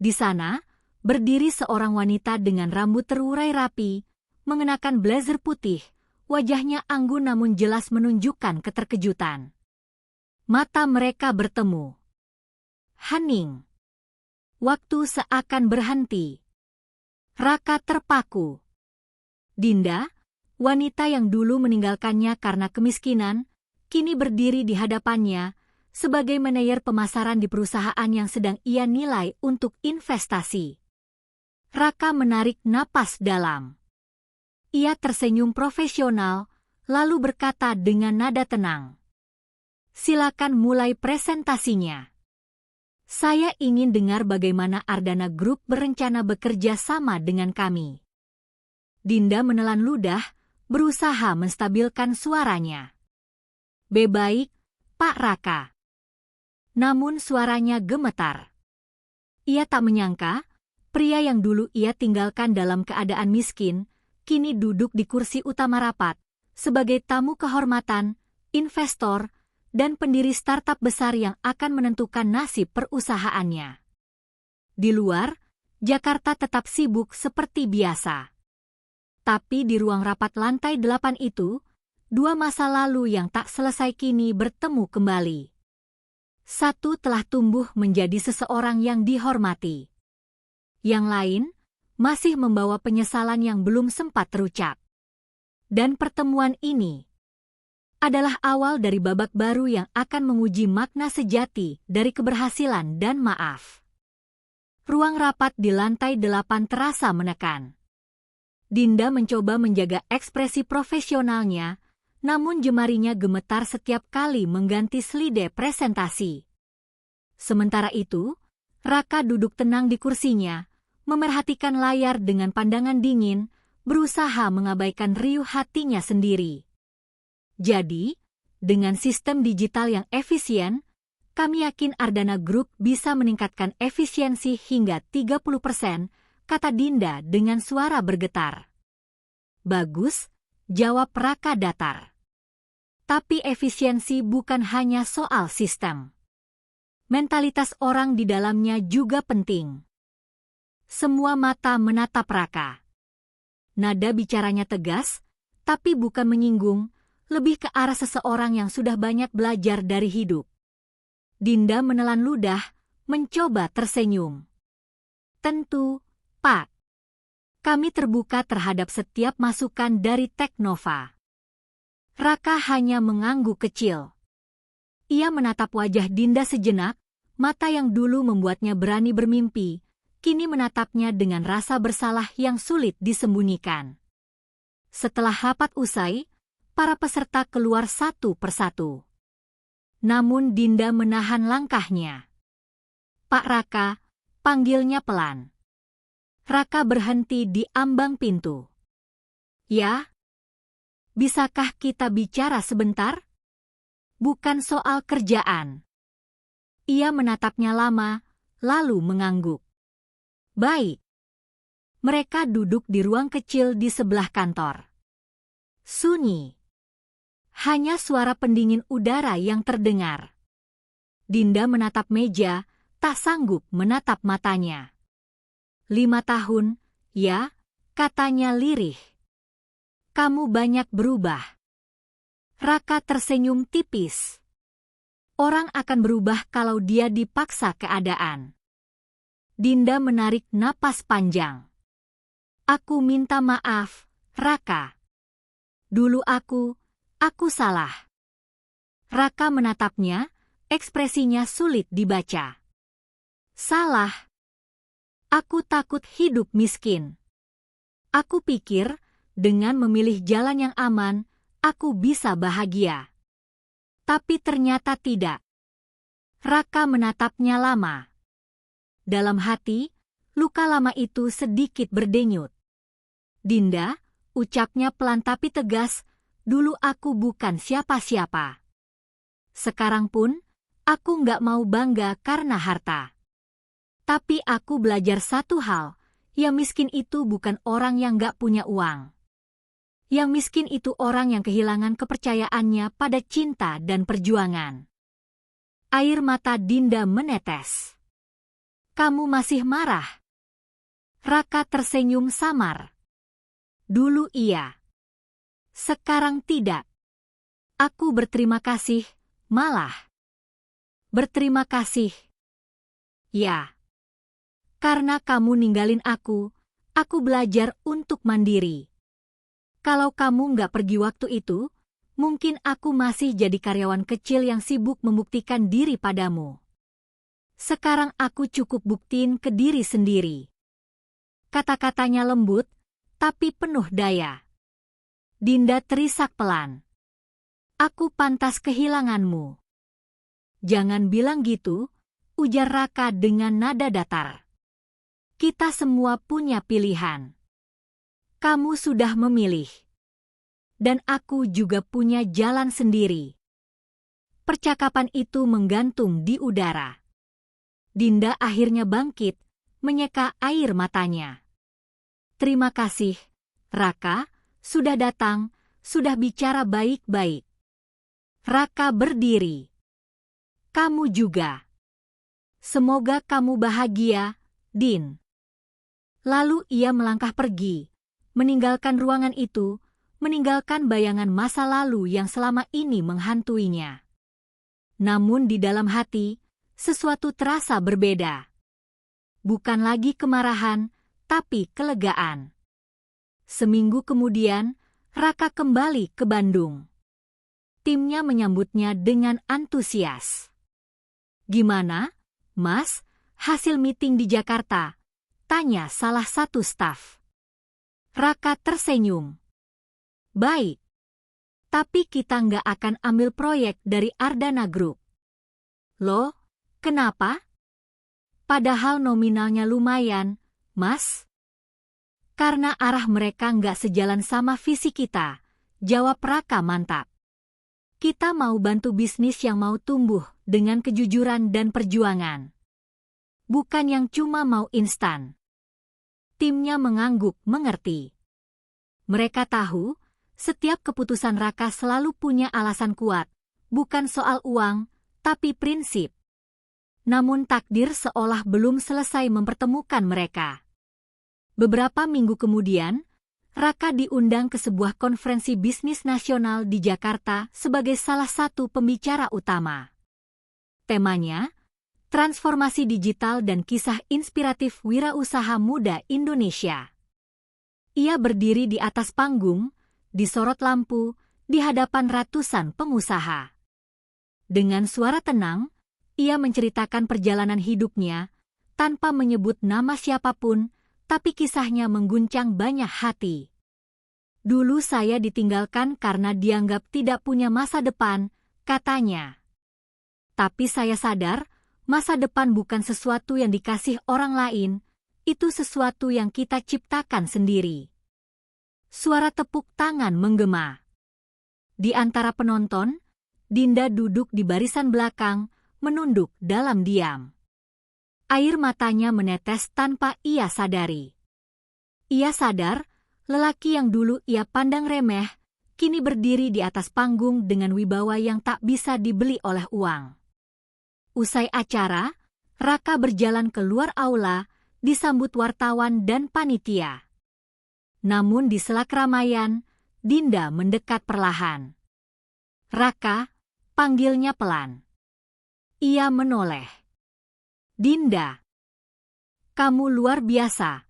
Speaker 1: Di sana, berdiri seorang wanita dengan rambut terurai rapi, mengenakan blazer putih, wajahnya anggun namun jelas menunjukkan keterkejutan. Mata mereka bertemu. Hening. Waktu seakan berhenti. Raka terpaku. Dinda, wanita yang dulu meninggalkannya karena kemiskinan, kini berdiri di hadapannya sebagai manajer pemasaran di perusahaan yang sedang ia nilai untuk investasi. Raka menarik napas dalam. Ia tersenyum profesional, lalu berkata dengan nada tenang, "Silakan mulai presentasinya. Saya ingin dengar bagaimana Ardana Group berencana bekerja sama dengan kami." Dinda menelan ludah, berusaha menstabilkan suaranya. "Baik, Pak Raka." Namun suaranya gemetar. Ia tak menyangka, pria yang dulu ia tinggalkan dalam keadaan miskin, kini duduk di kursi utama rapat, sebagai tamu kehormatan, investor, dan pendiri startup besar yang akan menentukan nasib perusahaannya. Di luar, Jakarta tetap sibuk seperti biasa. Tapi di ruang rapat lantai 8 itu, dua masa lalu yang tak selesai kini bertemu kembali. Satu telah tumbuh menjadi seseorang yang dihormati. Yang lain, masih membawa penyesalan yang belum sempat terucap. Dan pertemuan ini adalah awal dari babak baru yang akan menguji makna sejati dari keberhasilan dan maaf. Ruang rapat di lantai 8 terasa menekan. Dinda mencoba menjaga ekspresi profesionalnya, namun jemarinya gemetar setiap kali mengganti slide presentasi. Sementara itu, Raka duduk tenang di kursinya, memerhatikan layar dengan pandangan dingin, berusaha mengabaikan riuh hatinya sendiri. Jadi, dengan sistem digital yang efisien, kami yakin Ardana Group bisa meningkatkan efisiensi hingga 30%, kata Dinda dengan suara bergetar. "Bagus," jawab Raka datar. "Tapi efisiensi bukan hanya soal sistem. Mentalitas orang di dalamnya juga penting." Semua mata menatap Raka. Nada bicaranya tegas, tapi bukan menyinggung, lebih ke arah seseorang yang sudah banyak belajar dari hidup. Dinda menelan ludah, mencoba tersenyum. "Tentu, Pak. Kami terbuka terhadap setiap masukan dari Teknova." Raka hanya mengangguk kecil. Ia menatap wajah Dinda sejenak, mata yang dulu membuatnya berani bermimpi, kini menatapnya dengan rasa bersalah yang sulit disembunyikan. Setelah rapat usai, para peserta keluar satu persatu. Namun Dinda menahan langkahnya. "Pak Raka," panggilnya pelan. Raka berhenti di ambang pintu. "Ya? Bisakah kita bicara sebentar? Bukan soal kerjaan." Ia menatapnya lama, lalu mengangguk. "Baik." Mereka duduk di ruang kecil di sebelah kantor. Sunyi. Hanya suara pendingin udara yang terdengar. Dinda menatap meja, tak sanggup menatap matanya. 5 tahun, ya, katanya lirih. "Kamu banyak berubah." Raka tersenyum tipis. Orang akan berubah kalau dia dipaksa keadaan. Dinda menarik napas panjang. Aku minta maaf, Raka. Dulu aku salah. Raka menatapnya, ekspresinya sulit dibaca. Salah? Aku takut hidup miskin. Aku pikir, dengan memilih jalan yang aman, aku bisa bahagia. Tapi ternyata tidak. Raka menatapnya lama. Dalam hati, luka lama itu sedikit berdenyut. Dinda, ucapnya pelan tapi tegas, dulu aku bukan siapa-siapa. Sekarang pun, aku nggak mau bangga karena harta. Tapi aku belajar satu hal, yang miskin itu bukan orang yang nggak punya uang. Yang miskin itu orang yang kehilangan kepercayaannya pada cinta dan perjuangan. Air mata Dinda menetes. Kamu masih marah? Raka tersenyum samar. Dulu iya. Sekarang tidak. Aku berterima kasih, malah. Berterima kasih. Ya. Karena kamu ninggalin aku belajar untuk mandiri. Kalau kamu nggak pergi waktu itu, mungkin aku masih jadi karyawan kecil yang sibuk membuktikan diri padamu. Sekarang aku cukup buktiin ke diri sendiri. Kata-katanya lembut, tapi penuh daya. Dinda terisak pelan. Aku pantas kehilanganmu. Jangan bilang gitu, ujar Raka dengan nada datar. Kita semua punya pilihan. Kamu sudah memilih. Dan aku juga punya jalan sendiri. Percakapan itu menggantung di udara. Dinda akhirnya bangkit, menyeka air matanya. Terima kasih, Raka, sudah datang, sudah bicara baik-baik. Raka berdiri. Kamu juga. Semoga kamu bahagia, Din. Lalu ia melangkah pergi, meninggalkan ruangan itu, meninggalkan bayangan masa lalu yang selama ini menghantuinya. Namun di dalam hati, sesuatu terasa berbeda. Bukan lagi kemarahan, tapi kelegaan. Seminggu kemudian, Raka kembali ke Bandung. Timnya menyambutnya dengan antusias. Gimana, Mas, hasil meeting di Jakarta? Tanya salah satu staf. Raka tersenyum. Baik. Tapi kita nggak akan ambil proyek dari Ardana Group. Loh, kenapa? Padahal nominalnya lumayan, Mas. Karena arah mereka nggak sejalan sama visi kita, jawab Raka mantap. Kita mau bantu bisnis yang mau tumbuh dengan kejujuran dan perjuangan. Bukan yang cuma mau instan. Timnya mengangguk mengerti. Mereka tahu, setiap keputusan Raka selalu punya alasan kuat, bukan soal uang, tapi prinsip. Namun takdir seolah belum selesai mempertemukan mereka. Beberapa minggu kemudian, Raka diundang ke sebuah konferensi bisnis nasional di Jakarta sebagai salah satu pembicara utama. Temanya, transformasi digital dan kisah inspiratif wirausaha muda Indonesia. Ia berdiri di atas panggung, disorot lampu, di hadapan ratusan pengusaha. Dengan suara tenang, ia menceritakan perjalanan hidupnya, tanpa menyebut nama siapapun, tapi kisahnya mengguncang banyak hati. Dulu saya ditinggalkan karena dianggap tidak punya masa depan, katanya. Tapi saya sadar, masa depan bukan sesuatu yang dikasih orang lain, itu sesuatu yang kita ciptakan sendiri. Suara tepuk tangan menggema. Di antara penonton, Dinda duduk di barisan belakang, menunduk dalam diam. Air matanya menetes tanpa ia sadari. Ia sadar, lelaki yang dulu ia pandang remeh, kini berdiri di atas panggung dengan wibawa yang tak bisa dibeli oleh uang. Usai acara, Raka berjalan keluar aula, disambut wartawan dan panitia. Namun di sela keramaian, Dinda mendekat perlahan. Raka, panggilnya pelan. Ia menoleh. Dinda, kamu luar biasa,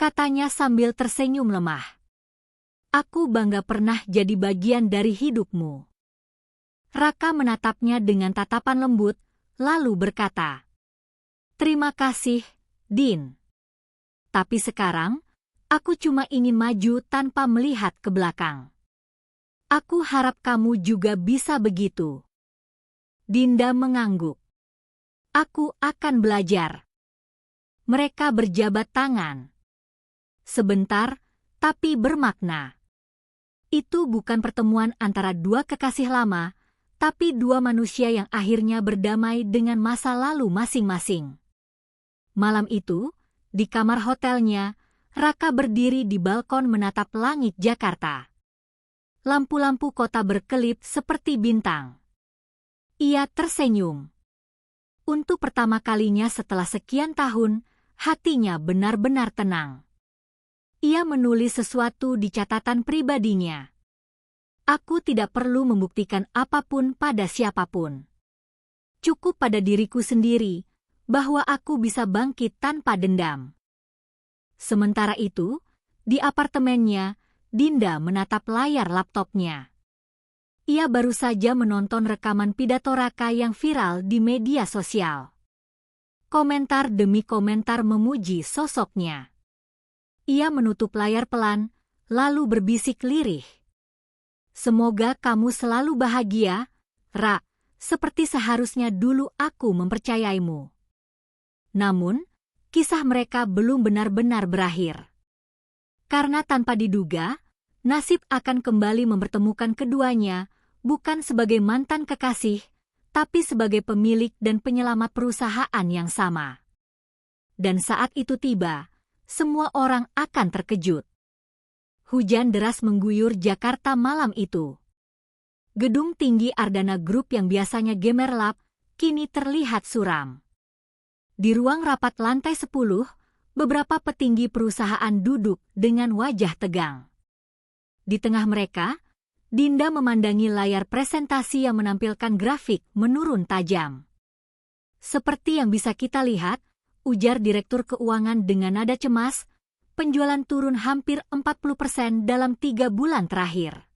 Speaker 1: Katanya sambil tersenyum lemah. Aku bangga pernah jadi bagian dari hidupmu. Raka menatapnya dengan tatapan lembut, lalu berkata, "Terima kasih, Din. Tapi sekarang, aku cuma ingin maju tanpa melihat ke belakang. Aku harap kamu juga bisa begitu." Dinda mengangguk. "Aku akan belajar." Mereka berjabat tangan. Sebentar, tapi bermakna. Itu bukan pertemuan antara dua kekasih lama, tapi dua manusia yang akhirnya berdamai dengan masa lalu masing-masing. Malam itu, di kamar hotelnya, Raka berdiri di balkon menatap langit Jakarta. Lampu-lampu kota berkelip seperti bintang. Ia tersenyum. Untuk pertama kalinya setelah sekian tahun, hatinya benar-benar tenang. Ia menulis sesuatu di catatan pribadinya. "Aku tidak perlu membuktikan apapun pada siapapun. Cukup pada diriku sendiri, bahwa aku bisa bangkit tanpa dendam." Sementara itu, di apartemennya, Dinda menatap layar laptopnya. Ia baru saja menonton rekaman pidato Raka yang viral di media sosial. Komentar demi komentar memuji sosoknya. Ia menutup layar pelan, lalu berbisik lirih. "Semoga kamu selalu bahagia, Ra, seperti seharusnya dulu aku mempercayaimu." Namun, kisah mereka belum benar-benar berakhir. Karena tanpa diduga, nasib akan kembali mempertemukan keduanya, bukan sebagai mantan kekasih, tapi sebagai pemilik dan penyelamat perusahaan yang sama. Dan saat itu tiba, semua orang akan terkejut. Hujan deras mengguyur Jakarta malam itu. Gedung tinggi Ardana Group yang biasanya gemerlap, kini terlihat suram. Di ruang rapat lantai 10, beberapa petinggi perusahaan duduk dengan wajah tegang. Di tengah mereka, Dinda memandangi layar presentasi yang menampilkan grafik menurun tajam. "Seperti yang bisa kita lihat," ujar Direktur Keuangan dengan nada cemas, "penjualan turun hampir 40% dalam 3 bulan terakhir.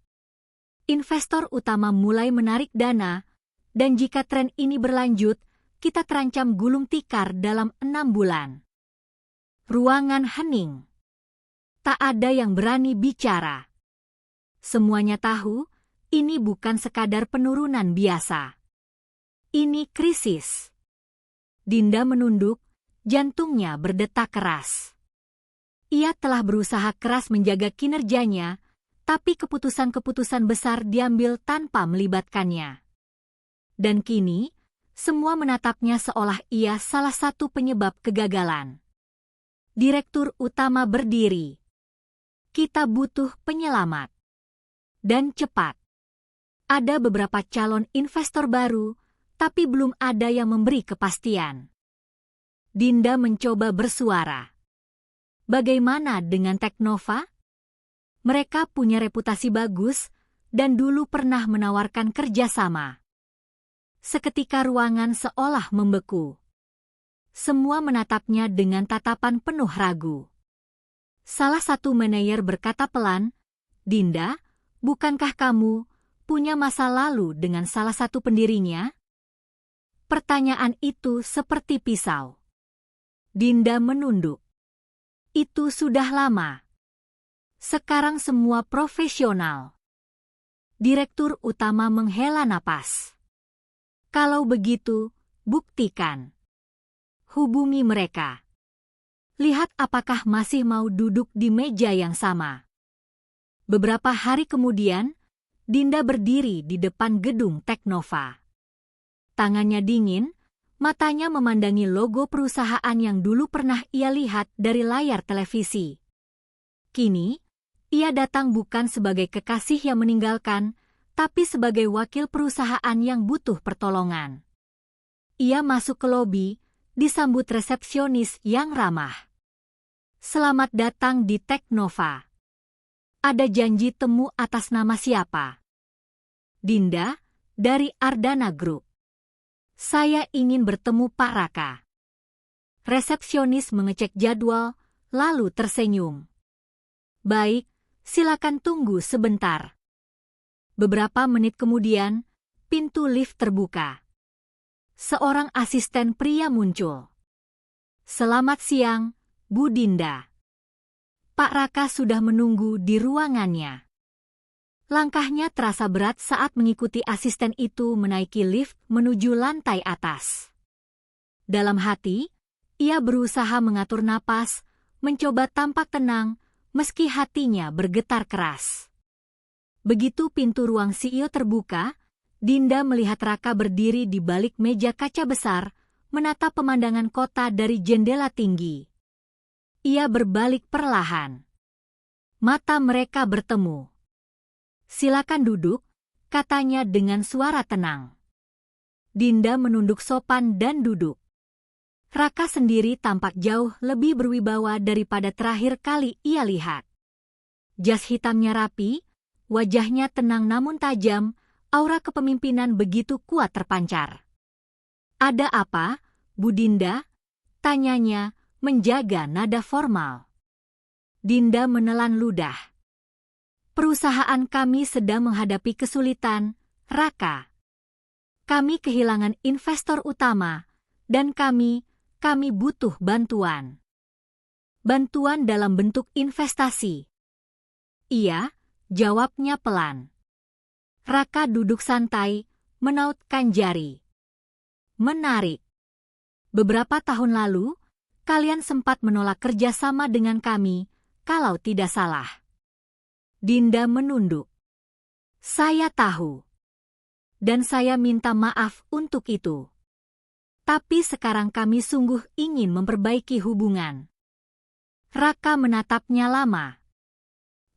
Speaker 1: Investor utama mulai menarik dana, dan jika tren ini berlanjut, kita terancam gulung tikar dalam 6 bulan. Ruangan hening. Tak ada yang berani bicara. Semuanya tahu, ini bukan sekadar penurunan biasa. Ini krisis. Dinda menunduk, jantungnya berdetak keras. Ia telah berusaha keras menjaga kinerjanya, tapi keputusan-keputusan besar diambil tanpa melibatkannya. Dan kini, semua menatapnya seolah ia salah satu penyebab kegagalan. Direktur utama berdiri. "Kita butuh penyelamat. Dan cepat." Ada beberapa calon investor baru, tapi belum ada yang memberi kepastian. Dinda mencoba bersuara. "Bagaimana dengan Teknova? Mereka punya reputasi bagus, dan dulu pernah menawarkan kerjasama." Seketika ruangan seolah membeku. Semua menatapnya dengan tatapan penuh ragu. Salah satu manajer berkata pelan, "Dinda, bukankah kamu punya masa lalu dengan salah satu pendirinya?" Pertanyaan itu seperti pisau. Dinda menunduk. "Itu sudah lama. Sekarang semua profesional." Direktur utama menghela napas. "Kalau begitu, buktikan. Hubungi mereka. Lihat apakah masih mau duduk di meja yang sama." Beberapa hari kemudian, Dinda berdiri di depan gedung Teknova. Tangannya dingin, matanya memandangi logo perusahaan yang dulu pernah ia lihat dari layar televisi. Kini, ia datang bukan sebagai kekasih yang meninggalkan, tapi sebagai wakil perusahaan yang butuh pertolongan. Ia masuk ke lobi, disambut resepsionis yang ramah. "Selamat datang di Teknova. Ada janji temu atas nama siapa?" "Dinda, dari Ardana Group. Saya ingin bertemu Pak Raka." Resepsionis mengecek jadwal, lalu tersenyum. Baik, silakan tunggu sebentar. Beberapa menit kemudian, pintu lift terbuka. Seorang asisten pria muncul. Selamat siang, Bu Dinda. Pak Raka sudah menunggu di ruangannya. Langkahnya terasa berat saat mengikuti asisten itu menaiki lift menuju lantai atas. Dalam hati, ia berusaha mengatur napas, mencoba tampak tenang, meski hatinya bergetar keras. Begitu pintu ruang CEO terbuka, Dinda melihat Raka berdiri di balik meja kaca besar, menatap pemandangan kota dari jendela tinggi. Ia berbalik perlahan. Mata mereka bertemu. Silakan duduk, katanya dengan suara tenang. Dinda menunduk sopan dan duduk. Raka sendiri tampak jauh lebih berwibawa daripada terakhir kali ia lihat. Jas hitamnya rapi, wajahnya tenang namun tajam, aura kepemimpinan begitu kuat terpancar. Ada apa, Bu Dinda? Tanyanya, menjaga nada formal. Dinda menelan ludah. Perusahaan kami sedang menghadapi kesulitan, Raka. Kami kehilangan investor utama, dan kami butuh bantuan. Bantuan dalam bentuk investasi. Iya, jawabnya pelan. Raka duduk santai, menautkan jari. Menarik. Beberapa tahun lalu, kalian sempat menolak kerjasama dengan kami, kalau tidak salah. Dinda menunduk. Saya tahu. Dan saya minta maaf untuk itu. Tapi sekarang kami sungguh ingin memperbaiki hubungan. Raka menatapnya lama.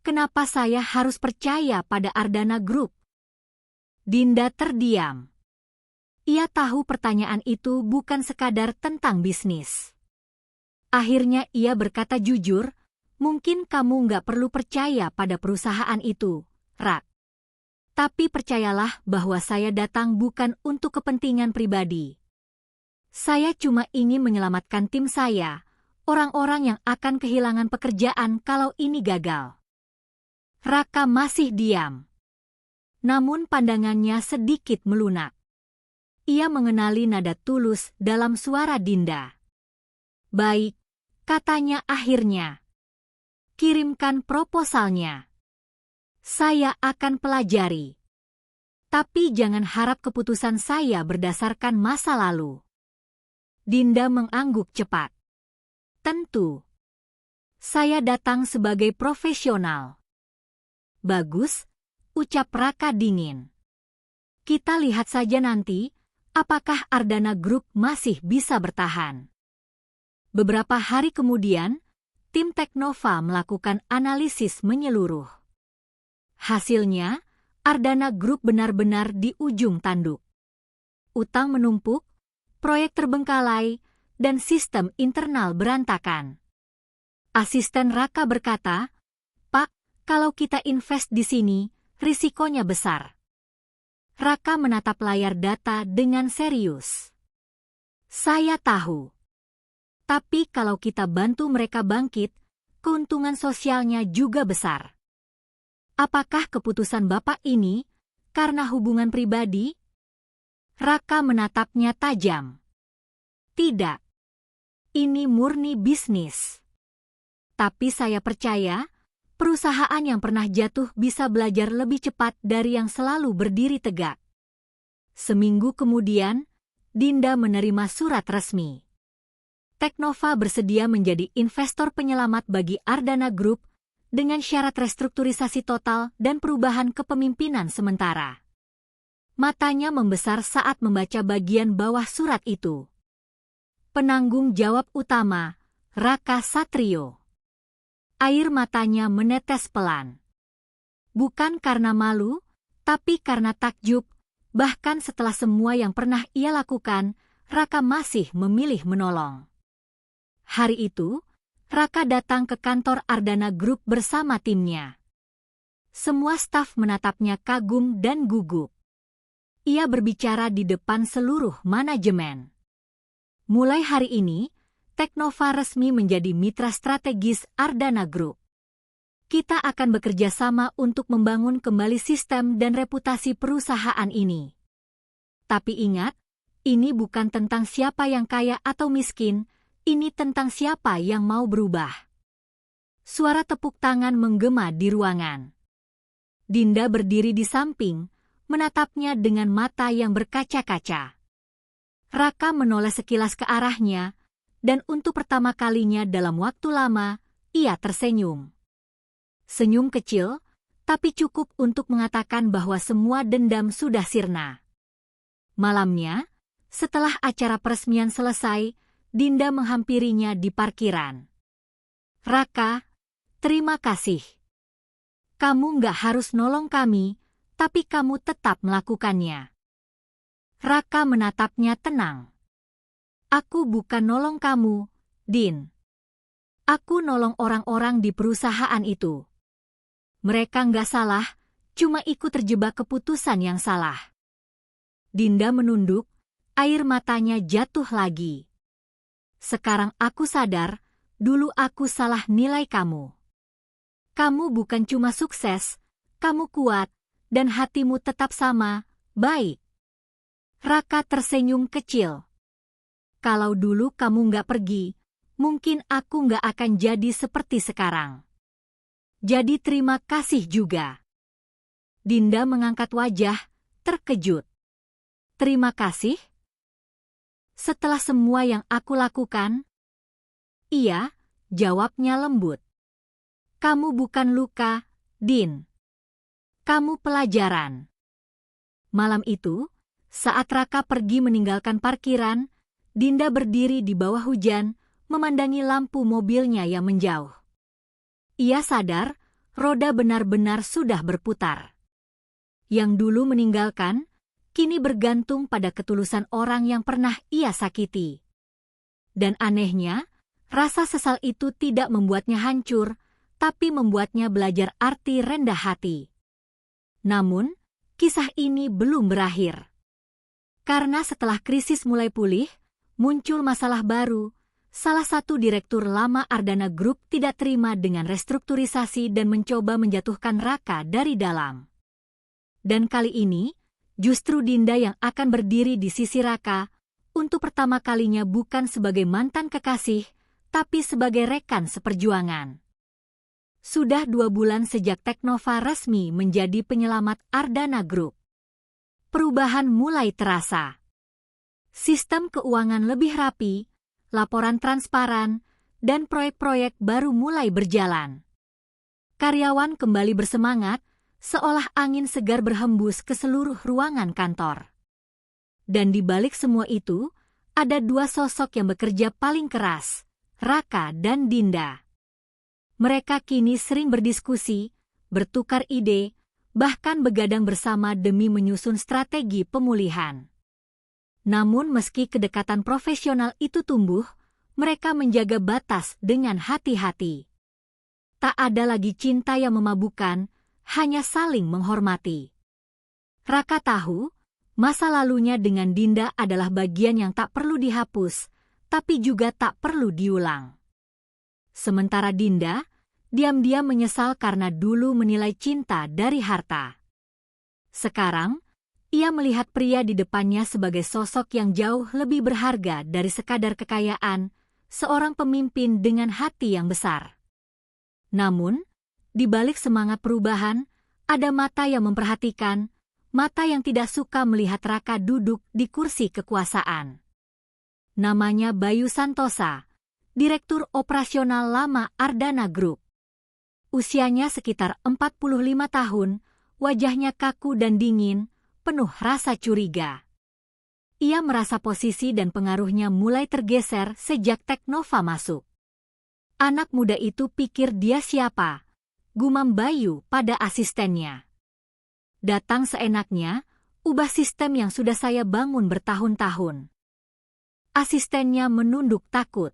Speaker 1: Kenapa saya harus percaya pada Ardana Group? Dinda terdiam. Ia tahu pertanyaan itu bukan sekadar tentang bisnis. Akhirnya ia berkata jujur, mungkin kamu nggak perlu percaya pada perusahaan itu, Rak. Tapi percayalah bahwa saya datang bukan untuk kepentingan pribadi. Saya cuma ingin menyelamatkan tim saya, orang-orang yang akan kehilangan pekerjaan kalau ini gagal. Raka masih diam. Namun pandangannya sedikit melunak. Ia mengenali nada tulus dalam suara Dinda. Baik, katanya akhirnya. Kirimkan proposalnya. Saya akan pelajari. Tapi jangan harap keputusan saya berdasarkan masa lalu. Dinda mengangguk cepat. Tentu. Saya datang sebagai profesional. Bagus, ucap Raka dingin. Kita lihat saja nanti, apakah Ardana Group masih bisa bertahan. Beberapa hari kemudian, tim Teknova melakukan analisis menyeluruh. Hasilnya, Ardana Group benar-benar di ujung tanduk. Utang menumpuk, proyek terbengkalai, dan sistem internal berantakan. Asisten Raka berkata, Pak, kalau kita invest di sini, risikonya besar. Raka menatap layar data dengan serius. Saya tahu. Tapi kalau kita bantu mereka bangkit, keuntungan sosialnya juga besar. Apakah keputusan Bapak ini karena hubungan pribadi? Raka menatapnya tajam. Tidak. Ini murni bisnis. Tapi saya percaya, perusahaan yang pernah jatuh bisa belajar lebih cepat dari yang selalu berdiri tegak. Seminggu kemudian, Dinda menerima surat resmi. Teknova bersedia menjadi investor penyelamat bagi Ardana Group dengan syarat restrukturisasi total dan perubahan kepemimpinan sementara. Matanya membesar saat membaca bagian bawah surat itu. Penanggung jawab utama, Raka Satrio. Air matanya menetes pelan. Bukan karena malu, tapi karena takjub, bahkan setelah semua yang pernah ia lakukan, Raka masih memilih menolong. Hari itu, Raka datang ke kantor Ardana Group bersama timnya. Semua staf menatapnya kagum dan gugup. Ia berbicara di depan seluruh manajemen. Mulai hari ini, Teknova resmi menjadi mitra strategis Ardana Group. Kita akan bekerja sama untuk membangun kembali sistem dan reputasi perusahaan ini. Tapi ingat, ini bukan tentang siapa yang kaya atau miskin, ini tentang siapa yang mau berubah. Suara tepuk tangan menggema di ruangan. Dinda berdiri di samping, menatapnya dengan mata yang berkaca-kaca. Raka menoleh sekilas ke arahnya, dan untuk pertama kalinya dalam waktu lama, ia tersenyum. Senyum kecil, tapi cukup untuk mengatakan bahwa semua dendam sudah sirna. Malamnya, setelah acara peresmian selesai, Dinda menghampirinya di parkiran. Raka, terima kasih. Kamu nggak harus nolong kami, tapi kamu tetap melakukannya. Raka menatapnya tenang. Aku bukan nolong kamu, Din. Aku nolong orang-orang di perusahaan itu. Mereka nggak salah, cuma ikut terjebak keputusan yang salah. Dinda menunduk, air matanya jatuh lagi. Sekarang aku sadar, dulu aku salah nilai kamu. Kamu bukan cuma sukses, kamu kuat, dan hatimu tetap sama, baik. Raka tersenyum kecil. Kalau dulu kamu nggak pergi, mungkin aku nggak akan jadi seperti sekarang. Jadi terima kasih juga. Dinda mengangkat wajah, terkejut. Terima kasih? Setelah semua yang aku lakukan? Iya, jawabnya lembut. Kamu bukan luka, Din. Kamu pelajaran. Malam itu, saat Raka pergi meninggalkan parkiran, Dinda berdiri di bawah hujan, memandangi lampu mobilnya yang menjauh. Ia sadar, roda benar-benar sudah berputar. Yang dulu meninggalkan, kini bergantung pada ketulusan orang yang pernah ia sakiti. Dan anehnya, rasa sesal itu tidak membuatnya hancur, tapi membuatnya belajar arti rendah hati. Namun, kisah ini belum berakhir. Karena setelah krisis mulai pulih, muncul masalah baru. Salah satu direktur lama Ardana Group tidak terima dengan restrukturisasi dan mencoba menjatuhkan Raka dari dalam. Dan kali ini, justru Dinda yang akan berdiri di sisi Raka, untuk pertama kalinya bukan sebagai mantan kekasih, tapi sebagai rekan seperjuangan. Sudah 2 bulan sejak Teknova resmi menjadi penyelamat Ardana Group. Perubahan mulai terasa. Sistem keuangan lebih rapi, laporan transparan, dan proyek-proyek baru mulai berjalan. Karyawan kembali bersemangat, seolah angin segar berhembus ke seluruh ruangan kantor. Dan di balik semua itu, ada 2 sosok yang bekerja paling keras, Raka dan Dinda. Mereka kini sering berdiskusi, bertukar ide, bahkan begadang bersama demi menyusun strategi pemulihan. Namun meski kedekatan profesional itu tumbuh, mereka menjaga batas dengan hati-hati. Tak ada lagi cinta yang memabukkan, hanya saling menghormati. Raka tahu, masa lalunya dengan Dinda adalah bagian yang tak perlu dihapus, tapi juga tak perlu diulang. Sementara Dinda, diam-diam menyesal karena dulu menilai cinta dari harta. Sekarang, ia melihat pria di depannya sebagai sosok yang jauh lebih berharga dari sekadar kekayaan, seorang pemimpin dengan hati yang besar. Namun, di balik semangat perubahan, ada mata yang memperhatikan, mata yang tidak suka melihat Raka duduk di kursi kekuasaan. Namanya Bayu Santosa, Direktur Operasional lama Ardana Group. Usianya sekitar 45 tahun, wajahnya kaku dan dingin, penuh rasa curiga. Ia merasa posisi dan pengaruhnya mulai tergeser sejak Teknova masuk. Anak muda itu pikir dia siapa? Gumam Bayu pada asistennya. Datang seenaknya, ubah sistem yang sudah saya bangun bertahun-tahun. Asistennya menunduk takut.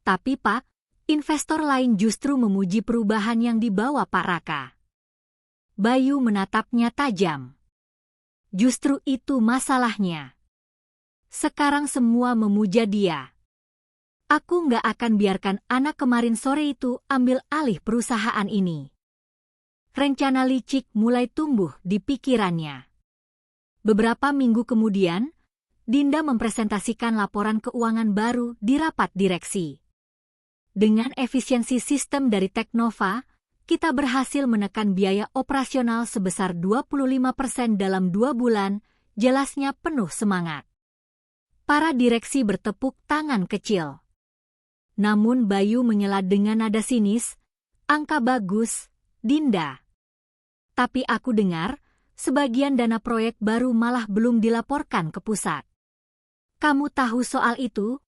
Speaker 1: Tapi Pak, investor lain justru memuji perubahan yang dibawa Pak Raka. Bayu menatapnya tajam. Justru itu masalahnya. Sekarang semua memuja dia. Aku nggak akan biarkan anak kemarin sore itu ambil alih perusahaan ini. Rencana licik mulai tumbuh di pikirannya. Beberapa minggu kemudian, Dinda mempresentasikan laporan keuangan baru di rapat direksi. Dengan efisiensi sistem dari Teknova, kita berhasil menekan biaya operasional sebesar 25% dalam 2 bulan, jelasnya penuh semangat. Para direksi bertepuk tangan kecil. Namun Bayu menyela dengan nada sinis, "Angka bagus, Dinda. Tapi aku dengar, sebagian dana proyek baru malah belum dilaporkan ke pusat. Kamu tahu soal itu?"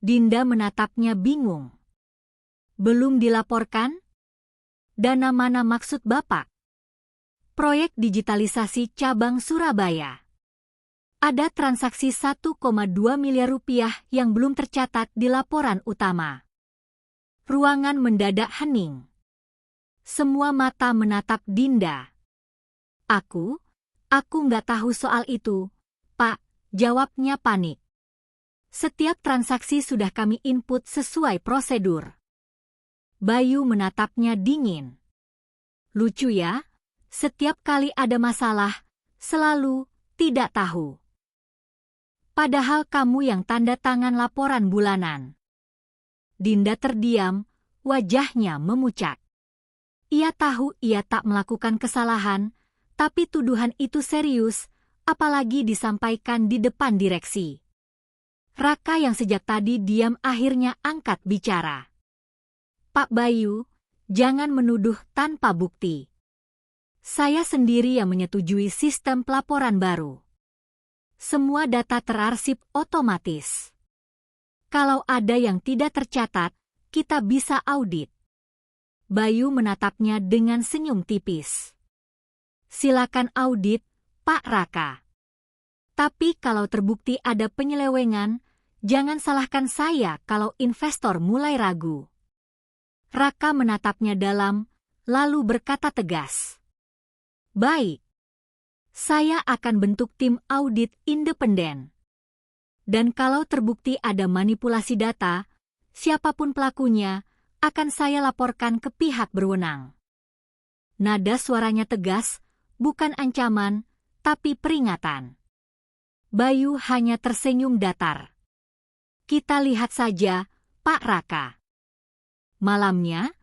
Speaker 1: Dinda menatapnya bingung. "Belum dilaporkan? Dana mana maksud Bapak?" "Proyek digitalisasi cabang Surabaya. Ada transaksi 1,2 miliar rupiah yang belum tercatat di laporan utama." Ruangan mendadak hening. Semua mata menatap Dinda. Aku nggak tahu soal itu, Pak," jawabnya panik. "Setiap transaksi sudah kami input sesuai prosedur." Bayu menatapnya dingin. "Lucu ya, setiap kali ada masalah, selalu tidak tahu. Padahal kamu yang tanda tangan laporan bulanan." Dinda terdiam, wajahnya memucat. Ia tahu ia tak melakukan kesalahan, tapi tuduhan itu serius, apalagi disampaikan di depan direksi. Raka yang sejak tadi diam akhirnya angkat bicara. "Pak Bayu, jangan menuduh tanpa bukti. Saya sendiri yang menyetujui sistem pelaporan baru. Semua data terarsip otomatis. Kalau ada yang tidak tercatat, kita bisa audit." Bayu menatapnya dengan senyum tipis. "Silakan audit, Pak Raka. Tapi kalau terbukti ada penyelewengan, jangan salahkan saya kalau investor mulai ragu." Raka menatapnya dalam, lalu berkata tegas. "Baik. Saya akan bentuk tim audit independen. Dan kalau terbukti ada manipulasi data, siapapun pelakunya, akan saya laporkan ke pihak berwenang." Nada suaranya tegas, bukan ancaman, tapi peringatan. Bayu hanya tersenyum datar. "Kita lihat saja, Pak Raka." Malamnya,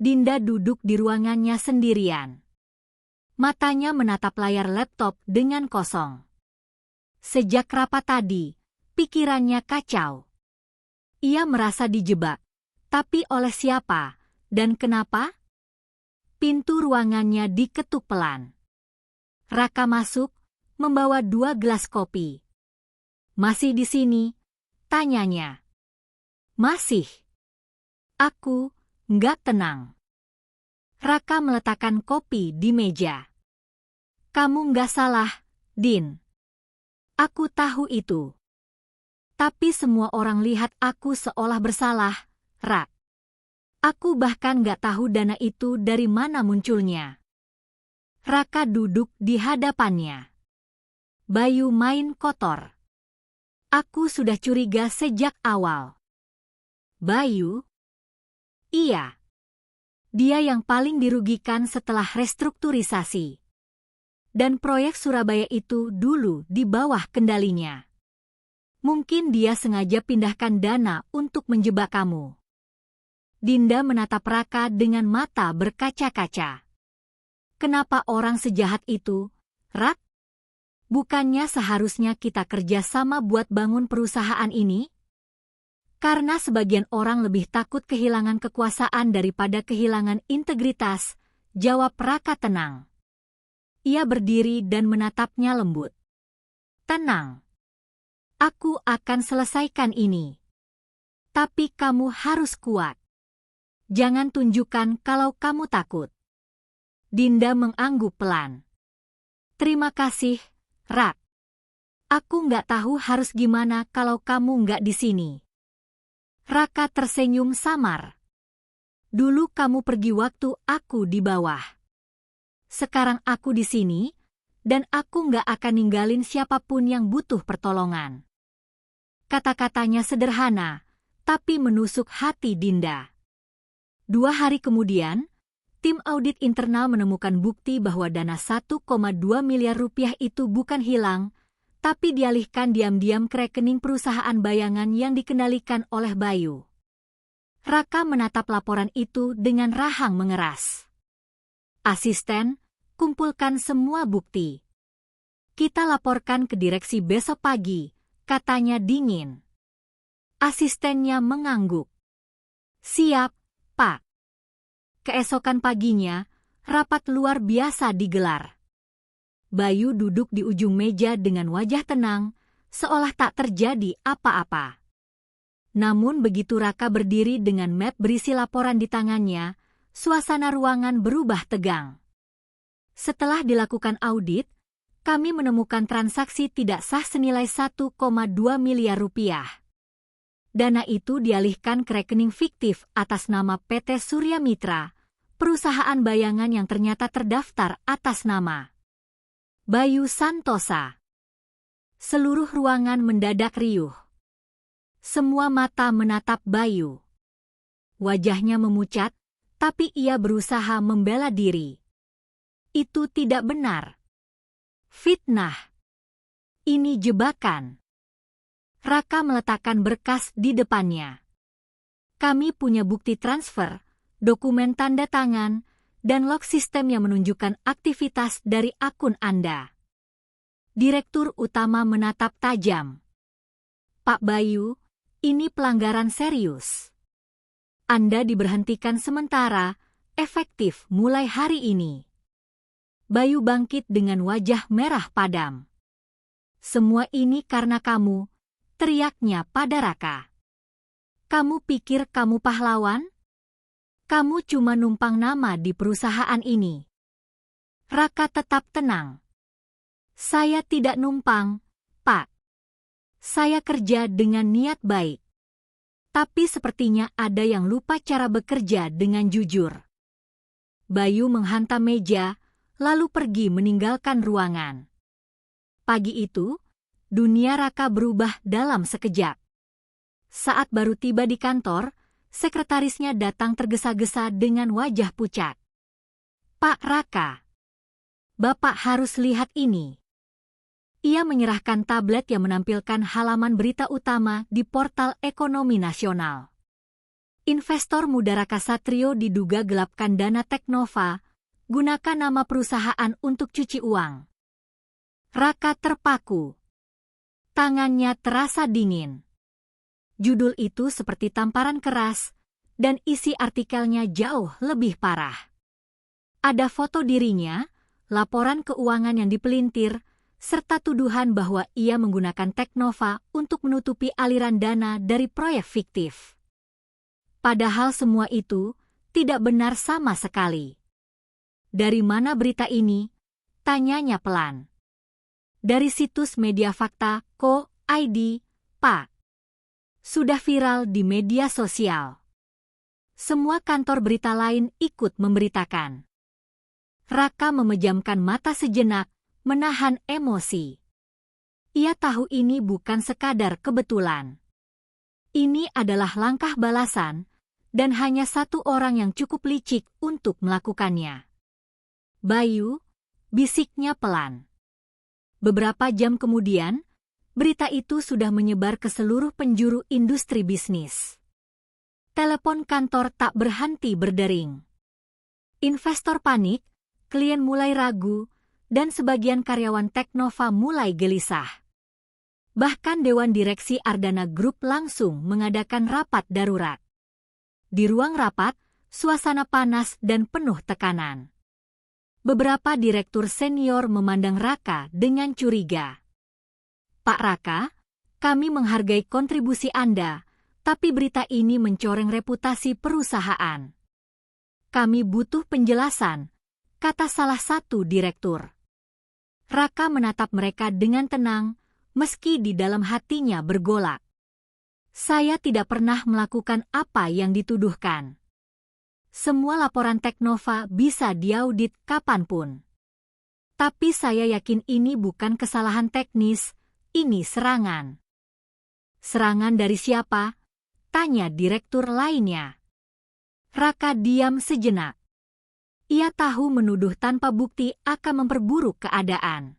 Speaker 1: Dinda duduk di ruangannya sendirian. Matanya menatap layar laptop dengan kosong. Sejak rapat tadi, pikirannya kacau. Ia merasa dijebak, tapi oleh siapa dan kenapa? Pintu ruangannya diketuk pelan. Raka masuk, membawa 2 gelas kopi. "Masih di sini?" tanyanya. "Masih." Aku nggak tenang. Raka meletakkan kopi di meja. "Kamu nggak salah, Din. Aku tahu itu. Tapi semua orang lihat aku seolah bersalah, Rak. Aku bahkan nggak tahu dana itu dari mana munculnya." Raka duduk di hadapannya. "Bayu main kotor. Aku sudah curiga sejak awal." "Bayu?" "Iya. Dia yang paling dirugikan setelah restrukturisasi. Dan proyek Surabaya itu dulu di bawah kendalinya. Mungkin dia sengaja pindahkan dana untuk menjebak kamu." Dinda menatap Raka dengan mata berkaca-kaca. "Kenapa orang sejahat itu, Rak? Bukannya seharusnya kita kerja sama buat bangun perusahaan ini? Karena sebagian orang lebih takut kehilangan kekuasaan daripada kehilangan integritas," jawab Raka tenang. Ia berdiri dan menatapnya lembut. "Tenang. Aku akan selesaikan ini. Tapi kamu harus kuat. Jangan tunjukkan kalau kamu takut." Dinda mengangguk pelan. "Terima kasih, Rak. Aku nggak tahu harus gimana kalau kamu nggak di sini." Raka tersenyum samar. "Dulu kamu pergi waktu aku di bawah. Sekarang aku di sini, dan aku nggak akan ninggalin siapapun yang butuh pertolongan." Kata-katanya sederhana, tapi menusuk hati Dinda. 2 hari kemudian, tim audit internal menemukan bukti bahwa dana 1,2 miliar rupiah itu bukan hilang, tapi dialihkan diam-diam ke rekening perusahaan bayangan yang dikendalikan oleh Bayu. Raka menatap laporan itu dengan rahang mengeras. Asisten, kumpulkan semua bukti. Kita laporkan ke direksi besok pagi, katanya dingin. Asistennya mengangguk. Siap, Pak. Keesokan paginya, rapat luar biasa digelar. Bayu duduk di ujung meja dengan wajah tenang, seolah tak terjadi apa-apa. Namun begitu Raka berdiri dengan map berisi laporan di tangannya, suasana ruangan berubah tegang. Setelah dilakukan audit, kami menemukan transaksi tidak sah senilai 1,2 miliar rupiah. Dana itu dialihkan ke rekening fiktif atas nama PT Surya Mitra, perusahaan bayangan yang ternyata terdaftar atas nama Bayu Santosa. Seluruh ruangan mendadak riuh. Semua mata menatap Bayu. Wajahnya memucat, tapi ia berusaha membela diri. Itu tidak benar. Fitnah. Ini jebakan. Raka meletakkan berkas di depannya. Kami punya bukti transfer, dokumen tanda tangan, dan log sistem yang menunjukkan aktivitas dari akun Anda. Direktur utama menatap tajam. Pak Bayu, ini pelanggaran serius. Anda diberhentikan sementara, efektif mulai hari ini. Bayu bangkit dengan wajah merah padam. Semua ini karena kamu, teriaknya pada Raka. Kamu pikir kamu pahlawan? Kamu cuma numpang nama di perusahaan ini. Raka tetap tenang. Saya tidak numpang, Pak. Saya kerja dengan niat baik. Tapi sepertinya ada yang lupa cara bekerja dengan jujur. Bayu menghantam meja, lalu pergi meninggalkan ruangan. Pagi itu, dunia Raka berubah dalam sekejap. Saat baru tiba di kantor, sekretarisnya datang tergesa-gesa dengan wajah pucat. Pak Raka, Bapak harus lihat ini. Ia menyerahkan tablet yang menampilkan halaman berita utama di portal ekonomi nasional. Investor muda Raka Satrio diduga gelapkan dana Teknova, gunakan nama perusahaan untuk cuci uang. Raka terpaku. Tangannya terasa dingin. Judul itu seperti tamparan keras, dan isi artikelnya jauh lebih parah. Ada foto dirinya, laporan keuangan yang dipelintir, serta tuduhan bahwa ia menggunakan Teknova untuk menutupi aliran dana dari proyek fiktif. Padahal semua itu tidak benar sama sekali. Dari mana berita ini? Tanyanya pelan. Dari situs media fakta Co.id, Pak. Sudah viral di media sosial. Semua kantor berita lain ikut memberitakan. Raka memejamkan mata sejenak, menahan emosi. Ia tahu ini bukan sekadar kebetulan. Ini adalah langkah balasan, dan hanya satu orang yang cukup licik untuk melakukannya. Bayu, bisiknya pelan. Beberapa jam kemudian, berita itu sudah menyebar ke seluruh penjuru industri bisnis. Telepon kantor tak berhenti berdering. Investor panik, klien mulai ragu, dan sebagian karyawan Teknova mulai gelisah. Bahkan Dewan Direksi Ardana Group langsung mengadakan rapat darurat. Di ruang rapat, suasana panas dan penuh tekanan. Beberapa direktur senior memandang Raka dengan curiga. Pak Raka, kami menghargai kontribusi Anda, tapi berita ini mencoreng reputasi perusahaan. Kami butuh penjelasan, kata salah satu direktur. Raka menatap mereka dengan tenang, meski di dalam hatinya bergolak. Saya tidak pernah melakukan apa yang dituduhkan. Semua laporan Teknova bisa diaudit kapanpun. Tapi saya yakin ini bukan kesalahan teknis, ini serangan. Serangan dari siapa? tanya direktur lainnya. Raka diam sejenak. Ia tahu menuduh tanpa bukti akan memperburuk keadaan.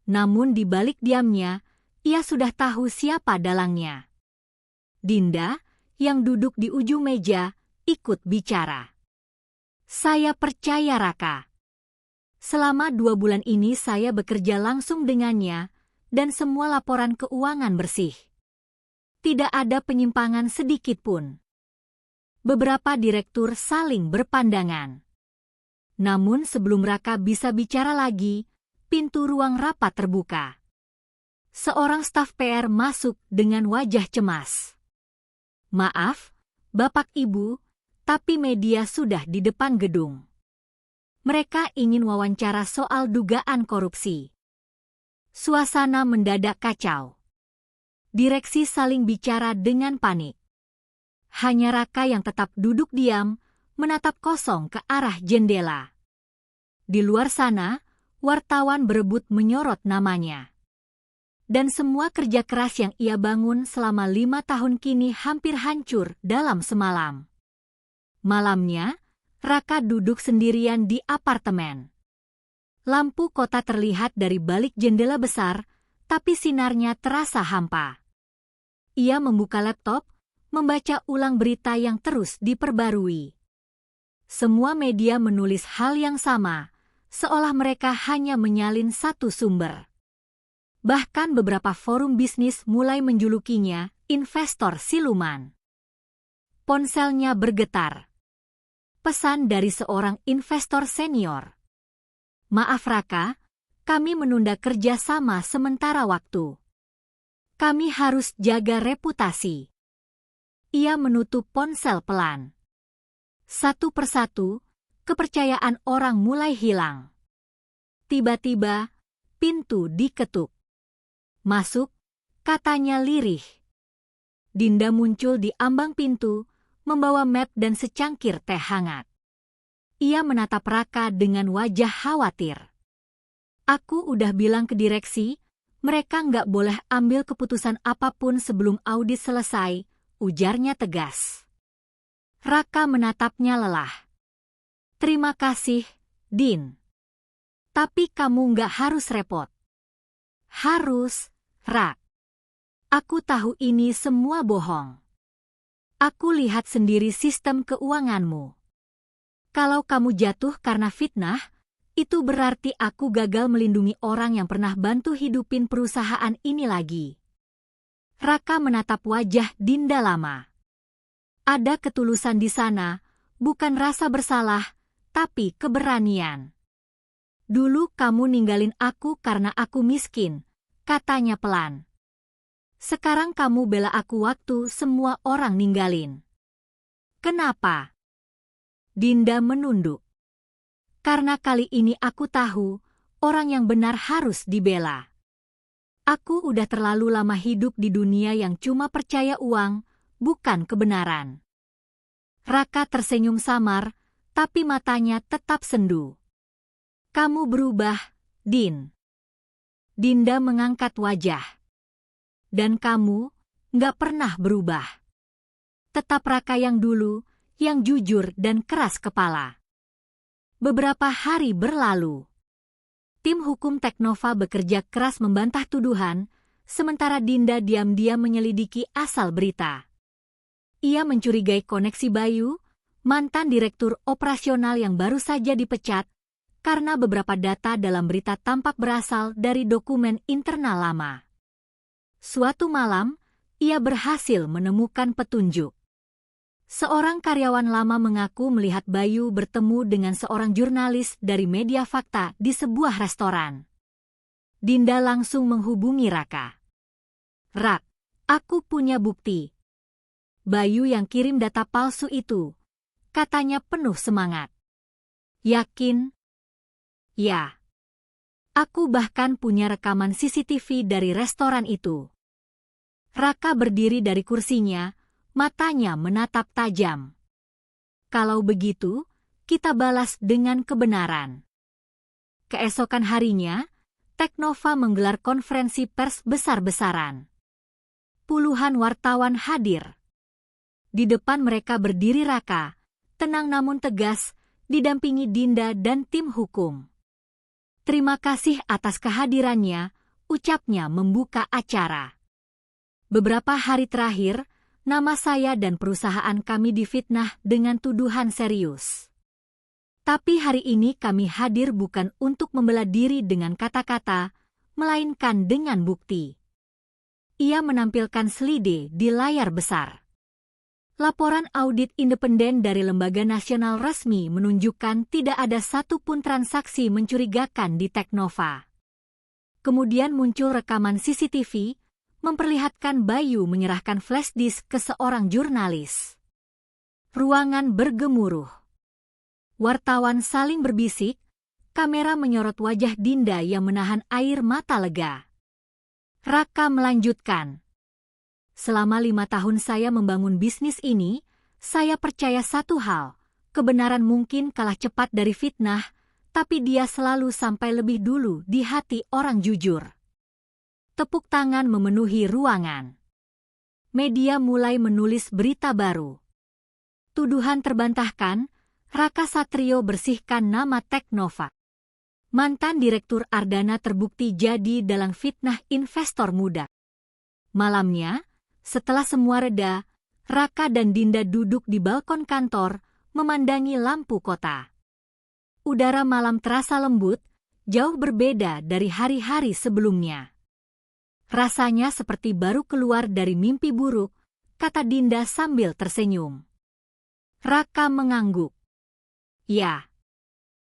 Speaker 1: Namun di balik diamnya, ia sudah tahu siapa dalangnya. Dinda, yang duduk di ujung meja, ikut bicara. Saya percaya Raka. Selama 2 bulan ini saya bekerja langsung dengannya, dan semua laporan keuangan bersih. Tidak ada penyimpangan sedikit pun. Beberapa direktur saling berpandangan. Namun sebelum Raka bisa bicara lagi, pintu ruang rapat terbuka. Seorang staf PR masuk dengan wajah cemas. Maaf, Bapak Ibu, tapi media sudah di depan gedung. Mereka ingin wawancara soal dugaan korupsi. Suasana mendadak kacau. Direksi saling bicara dengan panik. Hanya Raka yang tetap duduk diam, menatap kosong ke arah jendela. Di luar sana, wartawan berebut menyorot namanya. Dan semua kerja keras yang ia bangun selama 5 tahun kini hampir hancur dalam semalam. Malamnya, Raka duduk sendirian di apartemen. Lampu kota terlihat dari balik jendela besar, tapi sinarnya terasa hampa. Ia membuka laptop, membaca ulang berita yang terus diperbarui. Semua media menulis hal yang sama, seolah mereka hanya menyalin satu sumber. Bahkan beberapa forum bisnis mulai menjulukinya investor siluman. Ponselnya bergetar. Pesan dari seorang investor senior. Maaf Raka, kami menunda kerja sama sementara waktu. Kami harus jaga reputasi. Ia menutup ponsel pelan. Satu persatu, kepercayaan orang mulai hilang. Tiba-tiba, pintu diketuk. Masuk, katanya lirih. Dinda muncul di ambang pintu, membawa map dan secangkir teh hangat. Ia menatap Raka dengan wajah khawatir. Aku udah bilang ke direksi, mereka nggak boleh ambil keputusan apapun sebelum audit selesai, ujarnya tegas. Raka menatapnya lelah. Terima kasih, Din. Tapi kamu nggak harus repot. Harus, Rak. Aku tahu ini semua bohong. Aku lihat sendiri sistem keuanganmu. Kalau kamu jatuh karena fitnah, itu berarti aku gagal melindungi orang yang pernah bantu hidupin perusahaan ini lagi. Raka menatap wajah Dinda lama. Ada ketulusan di sana, bukan rasa bersalah, tapi keberanian. Dulu kamu ninggalin aku karena aku miskin, katanya pelan. Sekarang kamu bela aku waktu semua orang ninggalin. Kenapa? Dinda menunduk. Karena kali ini aku tahu, orang yang benar harus dibela. Aku udah terlalu lama hidup di dunia yang cuma percaya uang, bukan kebenaran. Raka tersenyum samar, tapi matanya tetap sendu. Kamu berubah, Din. Dinda mengangkat wajah. Dan kamu nggak pernah berubah. Tetap Raka yang dulu, yang jujur dan keras kepala. Beberapa hari berlalu. Tim hukum Teknova bekerja keras membantah tuduhan, sementara Dinda diam-diam menyelidiki asal berita. Ia mencurigai koneksi Bayu, mantan direktur operasional yang baru saja dipecat, karena beberapa data dalam berita tampak berasal dari dokumen internal lama. Suatu malam, ia berhasil menemukan petunjuk. Seorang karyawan lama mengaku melihat Bayu bertemu dengan seorang jurnalis dari media fakta di sebuah restoran. Dinda langsung menghubungi Raka. Rak, aku punya bukti. Bayu yang kirim data palsu itu, katanya penuh semangat. Yakin? Ya. Aku bahkan punya rekaman CCTV dari restoran itu. Raka berdiri dari kursinya, matanya menatap tajam. Kalau begitu, kita balas dengan kebenaran. Keesokan harinya, Teknova menggelar konferensi pers besar-besaran. Puluhan wartawan hadir. Di depan mereka berdiri Raka, tenang namun tegas, didampingi Dinda dan tim hukum. Terima kasih atas kehadirannya, ucapnya membuka acara. Beberapa hari terakhir, nama saya dan perusahaan kami difitnah dengan tuduhan serius. Tapi hari ini kami hadir bukan untuk membela diri dengan kata-kata, melainkan dengan bukti. Ia menampilkan slide di layar besar. Laporan audit independen dari lembaga nasional resmi menunjukkan tidak ada satupun transaksi mencurigakan di Teknova. Kemudian muncul rekaman CCTV, memperlihatkan Bayu menyerahkan flash disk ke seorang jurnalis. Ruangan bergemuruh. Wartawan saling berbisik, kamera menyorot wajah Dinda yang menahan air mata lega. Raka melanjutkan. Selama 5 tahun saya membangun bisnis ini, saya percaya satu hal, kebenaran mungkin kalah cepat dari fitnah, tapi dia selalu sampai lebih dulu di hati orang jujur. Tepuk tangan memenuhi ruangan. Media mulai menulis berita baru. Tuduhan terbantahkan, Raka Satrio bersihkan nama Teknova. Mantan Direktur Ardana terbukti jadi dalang fitnah investor muda. Malamnya, setelah semua reda, Raka dan Dinda duduk di balkon kantor, memandangi lampu kota. Udara malam terasa lembut, jauh berbeda dari hari-hari sebelumnya. Rasanya seperti baru keluar dari mimpi buruk, kata Dinda sambil tersenyum. Raka mengangguk. Ya.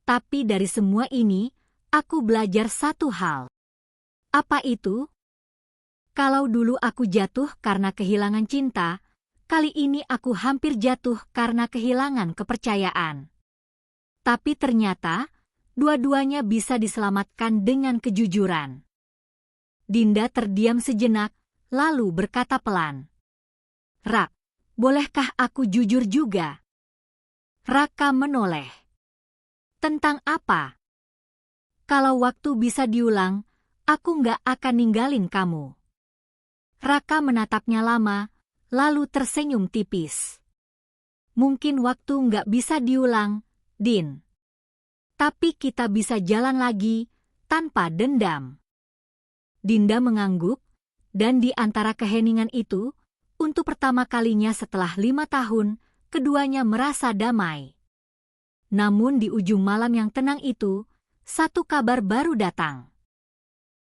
Speaker 1: Tapi dari semua ini, aku belajar satu hal. Apa itu? Kalau dulu aku jatuh karena kehilangan cinta, kali ini aku hampir jatuh karena kehilangan kepercayaan. Tapi ternyata, dua-duanya bisa diselamatkan dengan kejujuran. Dinda terdiam sejenak, lalu berkata pelan. Rak, bolehkah aku jujur juga? Raka menoleh. Tentang apa? Kalau waktu bisa diulang, aku nggak akan ninggalin kamu. Raka menatapnya lama, lalu tersenyum tipis. Mungkin waktu nggak bisa diulang, Din. Tapi kita bisa jalan lagi, tanpa dendam. Dinda mengangguk, dan di antara keheningan itu, untuk pertama kalinya setelah 5 tahun, keduanya merasa damai. Namun di ujung malam yang tenang itu, satu kabar baru datang.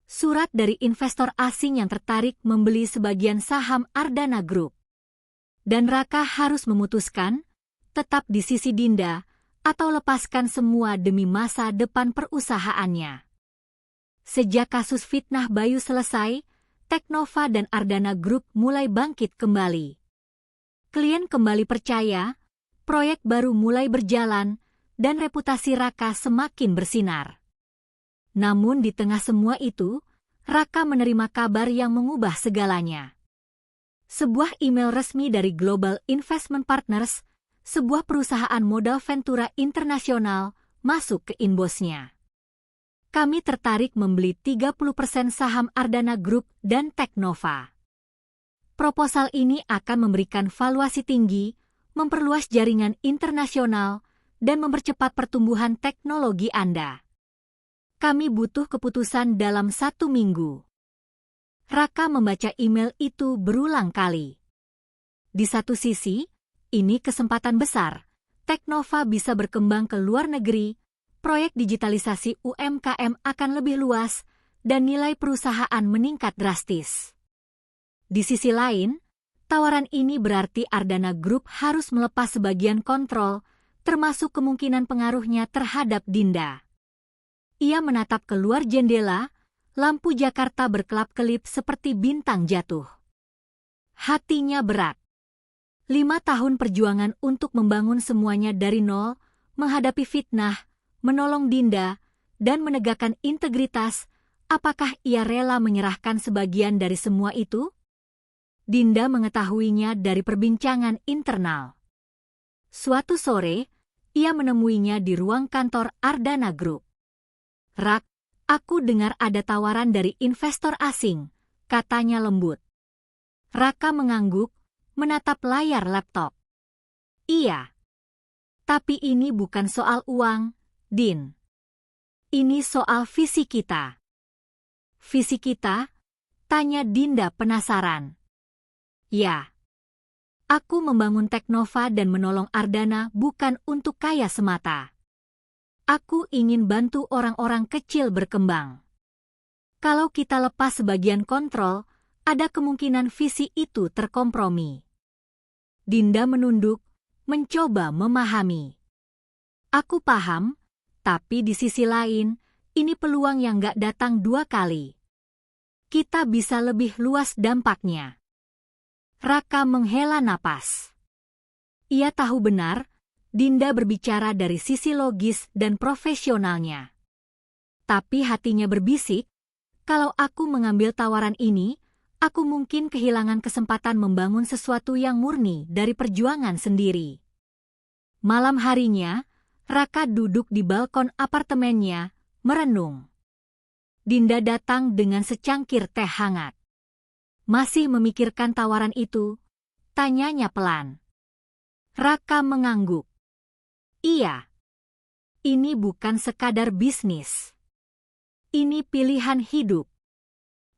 Speaker 1: Surat dari investor asing yang tertarik membeli sebagian saham Ardana Group. Dan Raka harus memutuskan, tetap di sisi Dinda, atau lepaskan semua demi masa depan perusahaannya. Sejak kasus fitnah Bayu selesai, Teknova dan Ardana Group mulai bangkit kembali. Klien kembali percaya, proyek baru mulai berjalan, dan reputasi Raka semakin bersinar. Namun di tengah semua itu, Raka menerima kabar yang mengubah segalanya. Sebuah email resmi dari Global Investment Partners, sebuah perusahaan modal Ventura internasional, masuk ke inboxnya. Kami tertarik membeli 30% saham Ardana Group dan Teknova. Proposal ini akan memberikan valuasi tinggi, memperluas jaringan internasional, dan mempercepat pertumbuhan teknologi Anda. Kami butuh keputusan dalam 1 minggu. Raka membaca email itu berulang kali. Di satu sisi, ini kesempatan besar. Teknova bisa berkembang ke luar negeri, proyek digitalisasi UMKM akan lebih luas, dan nilai perusahaan meningkat drastis. Di sisi lain, tawaran ini berarti Ardana Group harus melepas sebagian kontrol, termasuk kemungkinan pengaruhnya terhadap Dinda. Ia menatap keluar jendela, lampu Jakarta berkelap-kelip seperti bintang jatuh. Hatinya berat. 5 tahun perjuangan untuk membangun semuanya dari nol, menghadapi fitnah, menolong Dinda, dan menegakkan integritas, apakah ia rela menyerahkan sebagian dari semua itu? Dinda mengetahuinya dari perbincangan internal. Suatu sore, ia menemuinya di ruang kantor Ardana Group. Rak, aku dengar ada tawaran dari investor asing, katanya lembut. Raka mengangguk, menatap layar laptop. Iya. Tapi ini bukan soal uang, Din. Ini soal visi kita. Visi kita? Tanya Dinda penasaran. Ya. Aku membangun Teknova dan menolong Ardana bukan untuk kaya semata. Aku ingin bantu orang-orang kecil berkembang. Kalau kita lepas sebagian kontrol, ada kemungkinan visi itu terkompromi. Dinda menunduk, mencoba memahami. Aku paham, tapi di sisi lain, ini peluang yang gak datang 2 kali. Kita bisa lebih luas dampaknya. Raka menghela napas. Ia tahu benar, Dinda berbicara dari sisi logis dan profesionalnya. Tapi hatinya berbisik, kalau aku mengambil tawaran ini, aku mungkin kehilangan kesempatan membangun sesuatu yang murni dari perjuangan sendiri. Malam harinya, Raka duduk di balkon apartemennya, merenung. Dinda datang dengan secangkir teh hangat. Masih memikirkan tawaran itu? Tanyanya pelan. Raka mengangguk. Iya. Ini bukan sekadar bisnis. Ini pilihan hidup.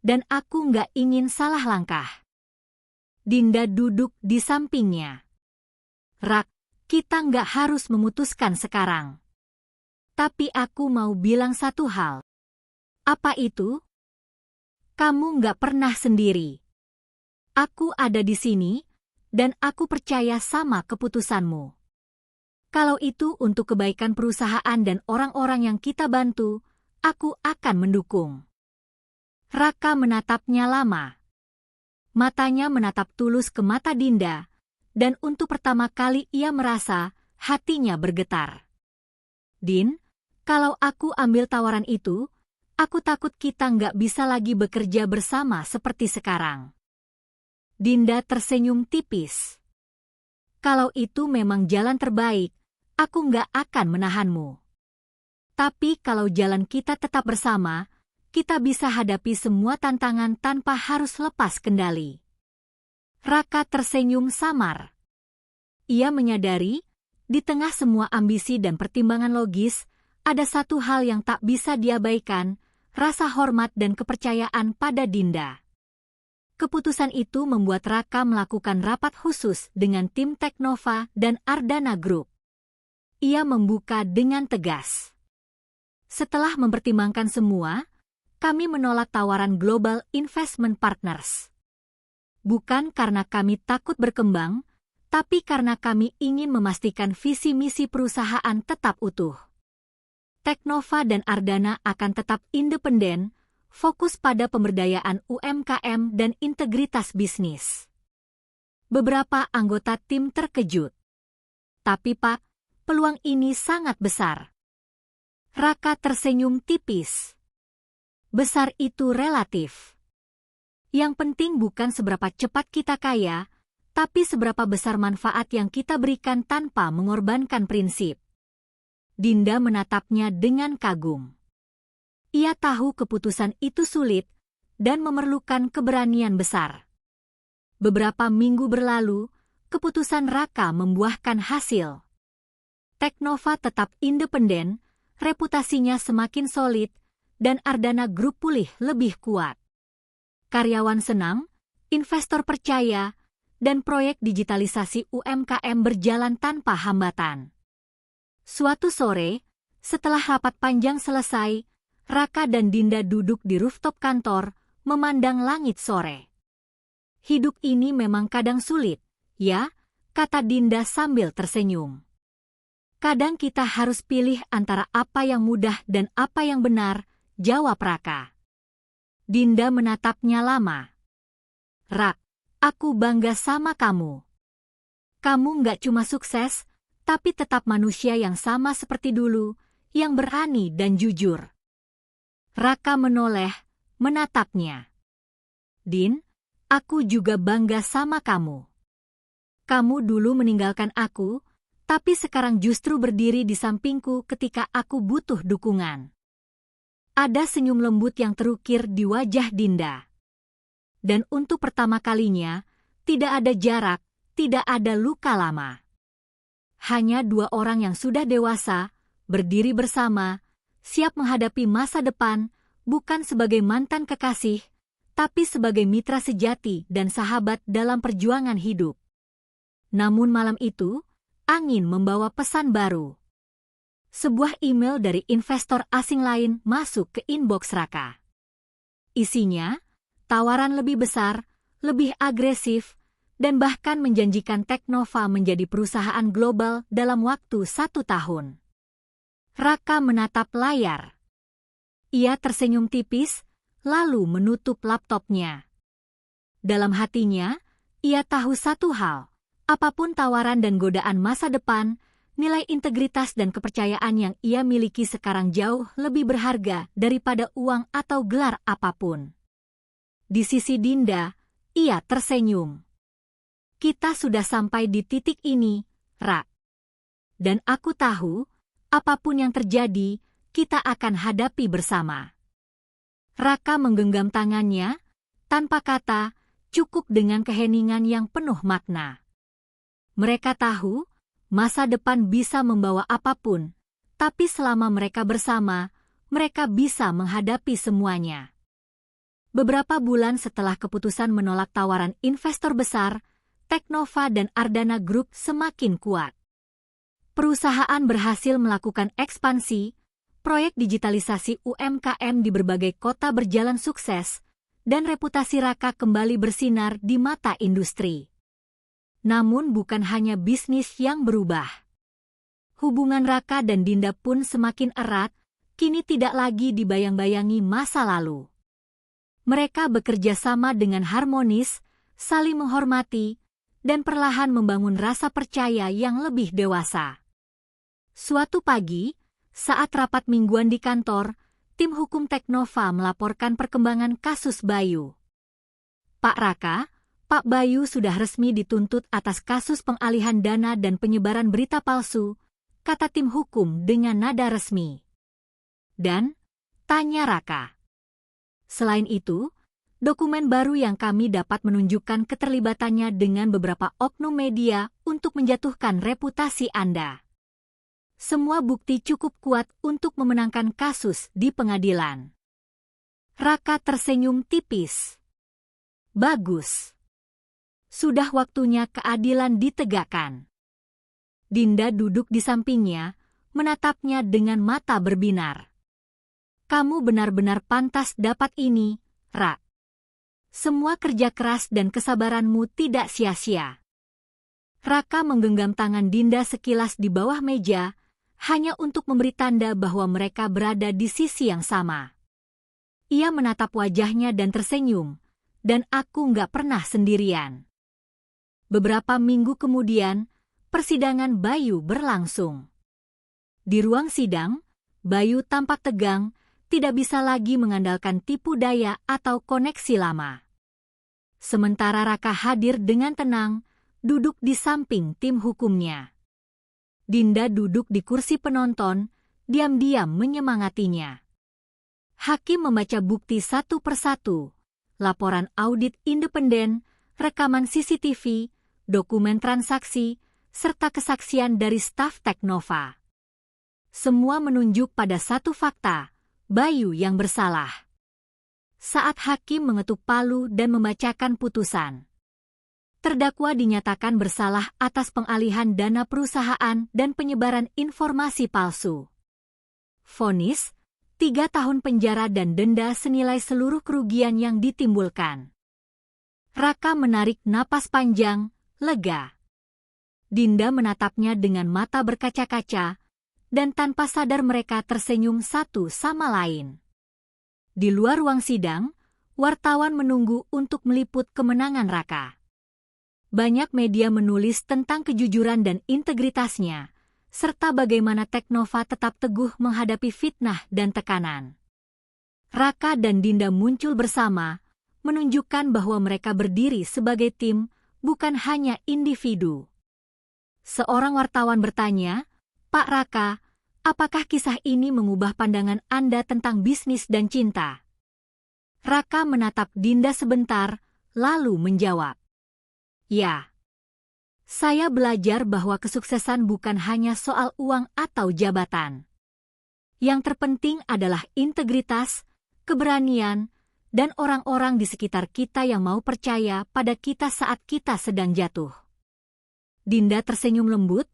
Speaker 1: Dan aku nggak ingin salah langkah. Dinda duduk di sampingnya. Rak, kita nggak harus memutuskan sekarang. Tapi aku mau bilang satu hal. Apa itu? Kamu nggak pernah sendiri. Aku ada di sini, dan aku percaya sama keputusanmu. Kalau itu untuk kebaikan perusahaan dan orang-orang yang kita bantu, aku akan mendukung. Raka menatapnya lama. Matanya menatap tulus ke mata Dinda, dan untuk pertama kali ia merasa hatinya bergetar. Din, kalau aku ambil tawaran itu, aku takut kita nggak bisa lagi bekerja bersama seperti sekarang. Dinda tersenyum tipis. Kalau itu memang jalan terbaik, aku nggak akan menahanmu. Tapi kalau jalan kita tetap bersama, kita bisa hadapi semua tantangan tanpa harus lepas kendali. Raka tersenyum samar. Ia menyadari, di tengah semua ambisi dan pertimbangan logis, ada satu hal yang tak bisa diabaikan, rasa hormat dan kepercayaan pada Dinda. Keputusan itu membuat Raka melakukan rapat khusus dengan tim Teknova dan Ardana Group. Ia membuka dengan tegas. Setelah mempertimbangkan semua, kami menolak tawaran Global Investment Partners. Bukan karena kami takut berkembang, tapi karena kami ingin memastikan visi misi perusahaan tetap utuh. Teknova dan Ardana akan tetap independen, fokus pada pemberdayaan UMKM dan integritas bisnis. Beberapa anggota tim terkejut. Tapi Pak, peluang ini sangat besar. Raka tersenyum tipis. Besar itu relatif. Yang penting bukan seberapa cepat kita kaya, tapi seberapa besar manfaat yang kita berikan tanpa mengorbankan prinsip. Dinda menatapnya dengan kagum. Ia tahu keputusan itu sulit dan memerlukan keberanian besar. Beberapa minggu berlalu, keputusan Raka membuahkan hasil. Teknova tetap independen, reputasinya semakin solid, dan Ardana Group pulih lebih kuat. Karyawan senang, investor percaya, dan proyek digitalisasi UMKM berjalan tanpa hambatan. Suatu sore, setelah rapat panjang selesai, Raka dan Dinda duduk di rooftop kantor, memandang langit sore. Hidup ini memang kadang sulit, ya, kata Dinda sambil tersenyum. Kadang kita harus pilih antara apa yang mudah dan apa yang benar, jawab Raka. Dinda menatapnya lama. Rak, aku bangga sama kamu. Kamu nggak cuma sukses, tapi tetap manusia yang sama seperti dulu, yang berani dan jujur. Raka menoleh, menatapnya. Din, aku juga bangga sama kamu. Kamu dulu meninggalkan aku, tapi sekarang justru berdiri di sampingku ketika aku butuh dukungan. Ada senyum lembut yang terukir di wajah Dinda. Dan untuk pertama kalinya, tidak ada jarak, tidak ada luka lama. Hanya dua orang yang sudah dewasa, berdiri bersama, siap menghadapi masa depan, bukan sebagai mantan kekasih, tapi sebagai mitra sejati dan sahabat dalam perjuangan hidup. Namun malam itu, angin membawa pesan baru. Sebuah email dari investor asing lain masuk ke inbox Raka. Isinya, tawaran lebih besar, lebih agresif, dan bahkan menjanjikan Teknova menjadi perusahaan global dalam waktu 1 tahun. Raka menatap layar. Ia tersenyum tipis, lalu menutup laptopnya. Dalam hatinya, ia tahu satu hal, apapun tawaran dan godaan masa depan, nilai integritas dan kepercayaan yang ia miliki sekarang jauh lebih berharga daripada uang atau gelar apapun. Di sisi Dinda, ia tersenyum. Kita sudah sampai di titik ini, Ra. Dan aku tahu, apapun yang terjadi, kita akan hadapi bersama. Raka menggenggam tangannya, tanpa kata, cukup dengan keheningan yang penuh makna. Mereka tahu, masa depan bisa membawa apapun, tapi selama mereka bersama, mereka bisa menghadapi semuanya. Beberapa bulan setelah keputusan menolak tawaran investor besar, Teknova dan Ardana Group semakin kuat. Perusahaan berhasil melakukan ekspansi, proyek digitalisasi UMKM di berbagai kota berjalan sukses, dan reputasi Raka kembali bersinar di mata industri. Namun bukan hanya bisnis yang berubah. Hubungan Raka dan Dinda pun semakin erat, kini tidak lagi dibayang-bayangi masa lalu. Mereka bekerja sama dengan harmonis, saling menghormati, dan perlahan membangun rasa percaya yang lebih dewasa. Suatu pagi, saat rapat mingguan di kantor, tim hukum Teknova melaporkan perkembangan kasus Bayu. Pak Raka, Pak Bayu sudah resmi dituntut atas kasus pengalihan dana dan penyebaran berita palsu, kata tim hukum dengan nada resmi. Dan, tanya Raka. Selain itu, dokumen baru yang kami dapat menunjukkan keterlibatannya dengan beberapa oknum media untuk menjatuhkan reputasi Anda. Semua bukti cukup kuat untuk memenangkan kasus di pengadilan. Raka tersenyum tipis. Bagus. Sudah waktunya keadilan ditegakkan. Dinda duduk di sampingnya, menatapnya dengan mata berbinar. Kamu benar-benar pantas dapat ini, Ra. Semua kerja keras dan kesabaranmu tidak sia-sia. Raka menggenggam tangan Dinda sekilas di bawah meja, hanya untuk memberi tanda bahwa mereka berada di sisi yang sama. Ia menatap wajahnya dan tersenyum, dan aku nggak pernah sendirian. Beberapa minggu kemudian, persidangan Bayu berlangsung. Di ruang sidang, Bayu tampak tegang, tidak bisa lagi mengandalkan tipu daya atau koneksi lama. Sementara Raka hadir dengan tenang, duduk di samping tim hukumnya. Dinda duduk di kursi penonton, diam-diam menyemangatinya. Hakim membaca bukti satu persatu, laporan audit independen, rekaman CCTV, dokumen transaksi, serta kesaksian dari staf Teknova. Semua menunjuk pada satu fakta, Bayu yang bersalah. Saat hakim mengetuk palu dan membacakan putusan, terdakwa dinyatakan bersalah atas pengalihan dana perusahaan dan penyebaran informasi palsu. Vonis, 3 tahun penjara dan denda senilai seluruh kerugian yang ditimbulkan. Raka menarik napas panjang, lega. Dinda menatapnya dengan mata berkaca-kaca, dan tanpa sadar mereka tersenyum satu sama lain. Di luar ruang sidang, wartawan menunggu untuk meliput kemenangan Raka. Banyak media menulis tentang kejujuran dan integritasnya, serta bagaimana Teknova tetap teguh menghadapi fitnah dan tekanan. Raka dan Dinda muncul bersama, menunjukkan bahwa mereka berdiri sebagai tim, bukan hanya individu. Seorang wartawan bertanya, Pak Raka, apakah kisah ini mengubah pandangan Anda tentang bisnis dan cinta? Raka menatap Dinda sebentar, lalu menjawab, ya. Saya belajar bahwa kesuksesan bukan hanya soal uang atau jabatan. Yang terpenting adalah integritas, keberanian, dan orang-orang di sekitar kita yang mau percaya pada kita saat kita sedang jatuh. Dinda tersenyum lembut,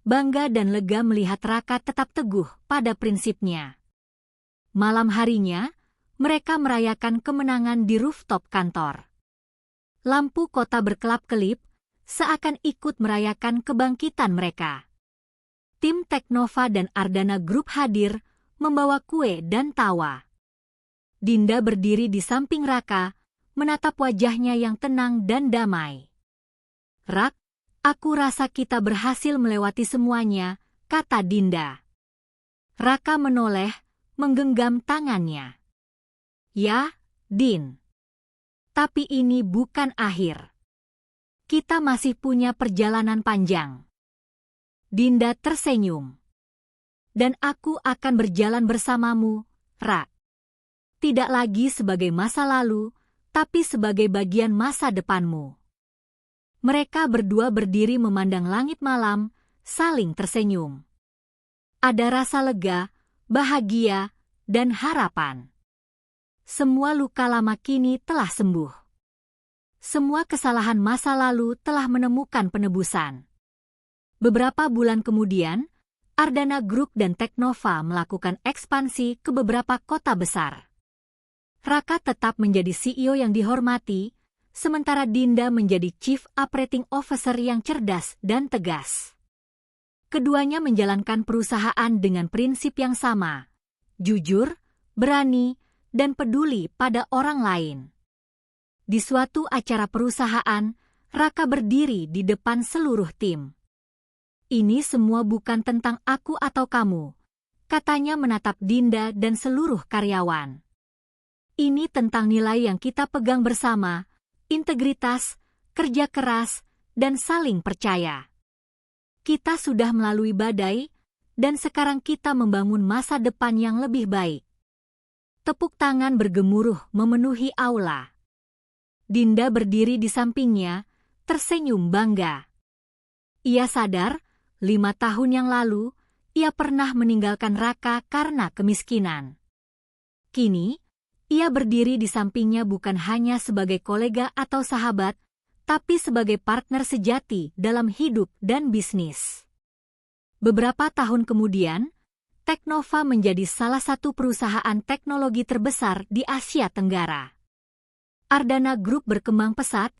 Speaker 1: bangga dan lega melihat Raka tetap teguh pada prinsipnya. Malam harinya, mereka merayakan kemenangan di rooftop kantor. Lampu kota berkelap-kelip, seakan ikut merayakan kebangkitan mereka. Tim Teknova dan Ardana Group hadir, membawa kue dan tawa. Dinda berdiri di samping Raka, menatap wajahnya yang tenang dan damai. "Rak, aku rasa kita berhasil melewati semuanya," kata Dinda. Raka menoleh, menggenggam tangannya. "Ya, Din. Tapi ini bukan akhir. Kita masih punya perjalanan panjang." Dinda tersenyum. "Dan aku akan berjalan bersamamu, Ra. Tidak lagi sebagai masa lalu, tapi sebagai bagian masa depanmu." Mereka berdua berdiri memandang langit malam, saling tersenyum. Ada rasa lega, bahagia, dan harapan. Semua luka lama kini telah sembuh. Semua kesalahan masa lalu telah menemukan penebusan. Beberapa bulan kemudian, Ardana Group dan Teknova melakukan ekspansi ke beberapa kota besar. Raka tetap menjadi CEO yang dihormati, sementara Dinda menjadi Chief Operating Officer yang cerdas dan tegas. Keduanya menjalankan perusahaan dengan prinsip yang sama, jujur, berani, dan peduli pada orang lain. Di suatu acara perusahaan, Raka berdiri di depan seluruh tim. "Ini semua bukan tentang aku atau kamu," katanya menatap Dinda dan seluruh karyawan. "Ini tentang nilai yang kita pegang bersama, integritas, kerja keras, dan saling percaya. Kita sudah melalui badai, dan sekarang kita membangun masa depan yang lebih baik." Tepuk tangan bergemuruh memenuhi aula. Dinda berdiri di sampingnya, tersenyum bangga. Ia sadar, 5 tahun yang lalu, ia pernah meninggalkan Raka karena kemiskinan. Kini, ia berdiri di sampingnya bukan hanya sebagai kolega atau sahabat, tapi sebagai partner sejati dalam hidup dan bisnis. Beberapa tahun kemudian, Teknova menjadi salah satu perusahaan teknologi terbesar di Asia Tenggara. Ardana Group berkembang pesat,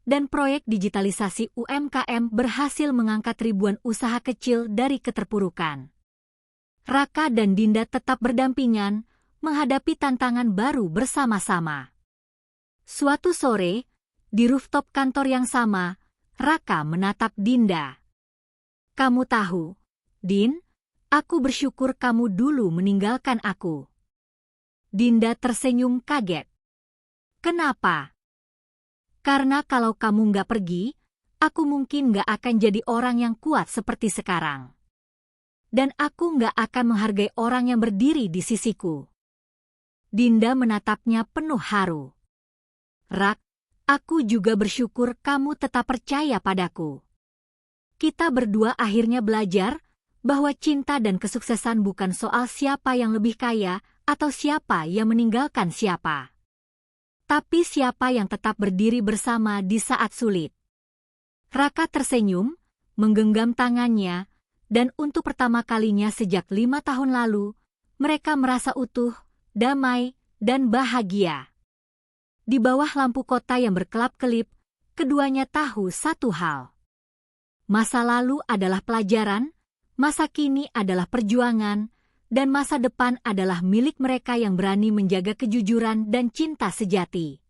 Speaker 1: dan proyek digitalisasi UMKM berhasil mengangkat ribuan usaha kecil dari keterpurukan. Raka dan Dinda tetap berdampingan, menghadapi tantangan baru bersama-sama. Suatu sore, di rooftop kantor yang sama, Raka menatap Dinda. "Kamu tahu, Din, aku bersyukur kamu dulu meninggalkan aku." Dinda tersenyum kaget. "Kenapa?" "Karena kalau kamu nggak pergi, aku mungkin nggak akan jadi orang yang kuat seperti sekarang. Dan aku nggak akan menghargai orang yang berdiri di sisiku." Dinda menatapnya penuh haru. "Rak, aku juga bersyukur kamu tetap percaya padaku. Kita berdua akhirnya belajar bahwa cinta dan kesuksesan bukan soal siapa yang lebih kaya atau siapa yang meninggalkan siapa, tapi siapa yang tetap berdiri bersama di saat sulit." Raka tersenyum, menggenggam tangannya, dan untuk pertama kalinya sejak 5 tahun lalu, mereka merasa utuh, damai, dan bahagia. Di bawah lampu kota yang berkelap-kelip, keduanya tahu satu hal. Masa lalu adalah pelajaran, masa kini adalah perjuangan, dan masa depan adalah milik mereka yang berani menjaga kejujuran dan cinta sejati.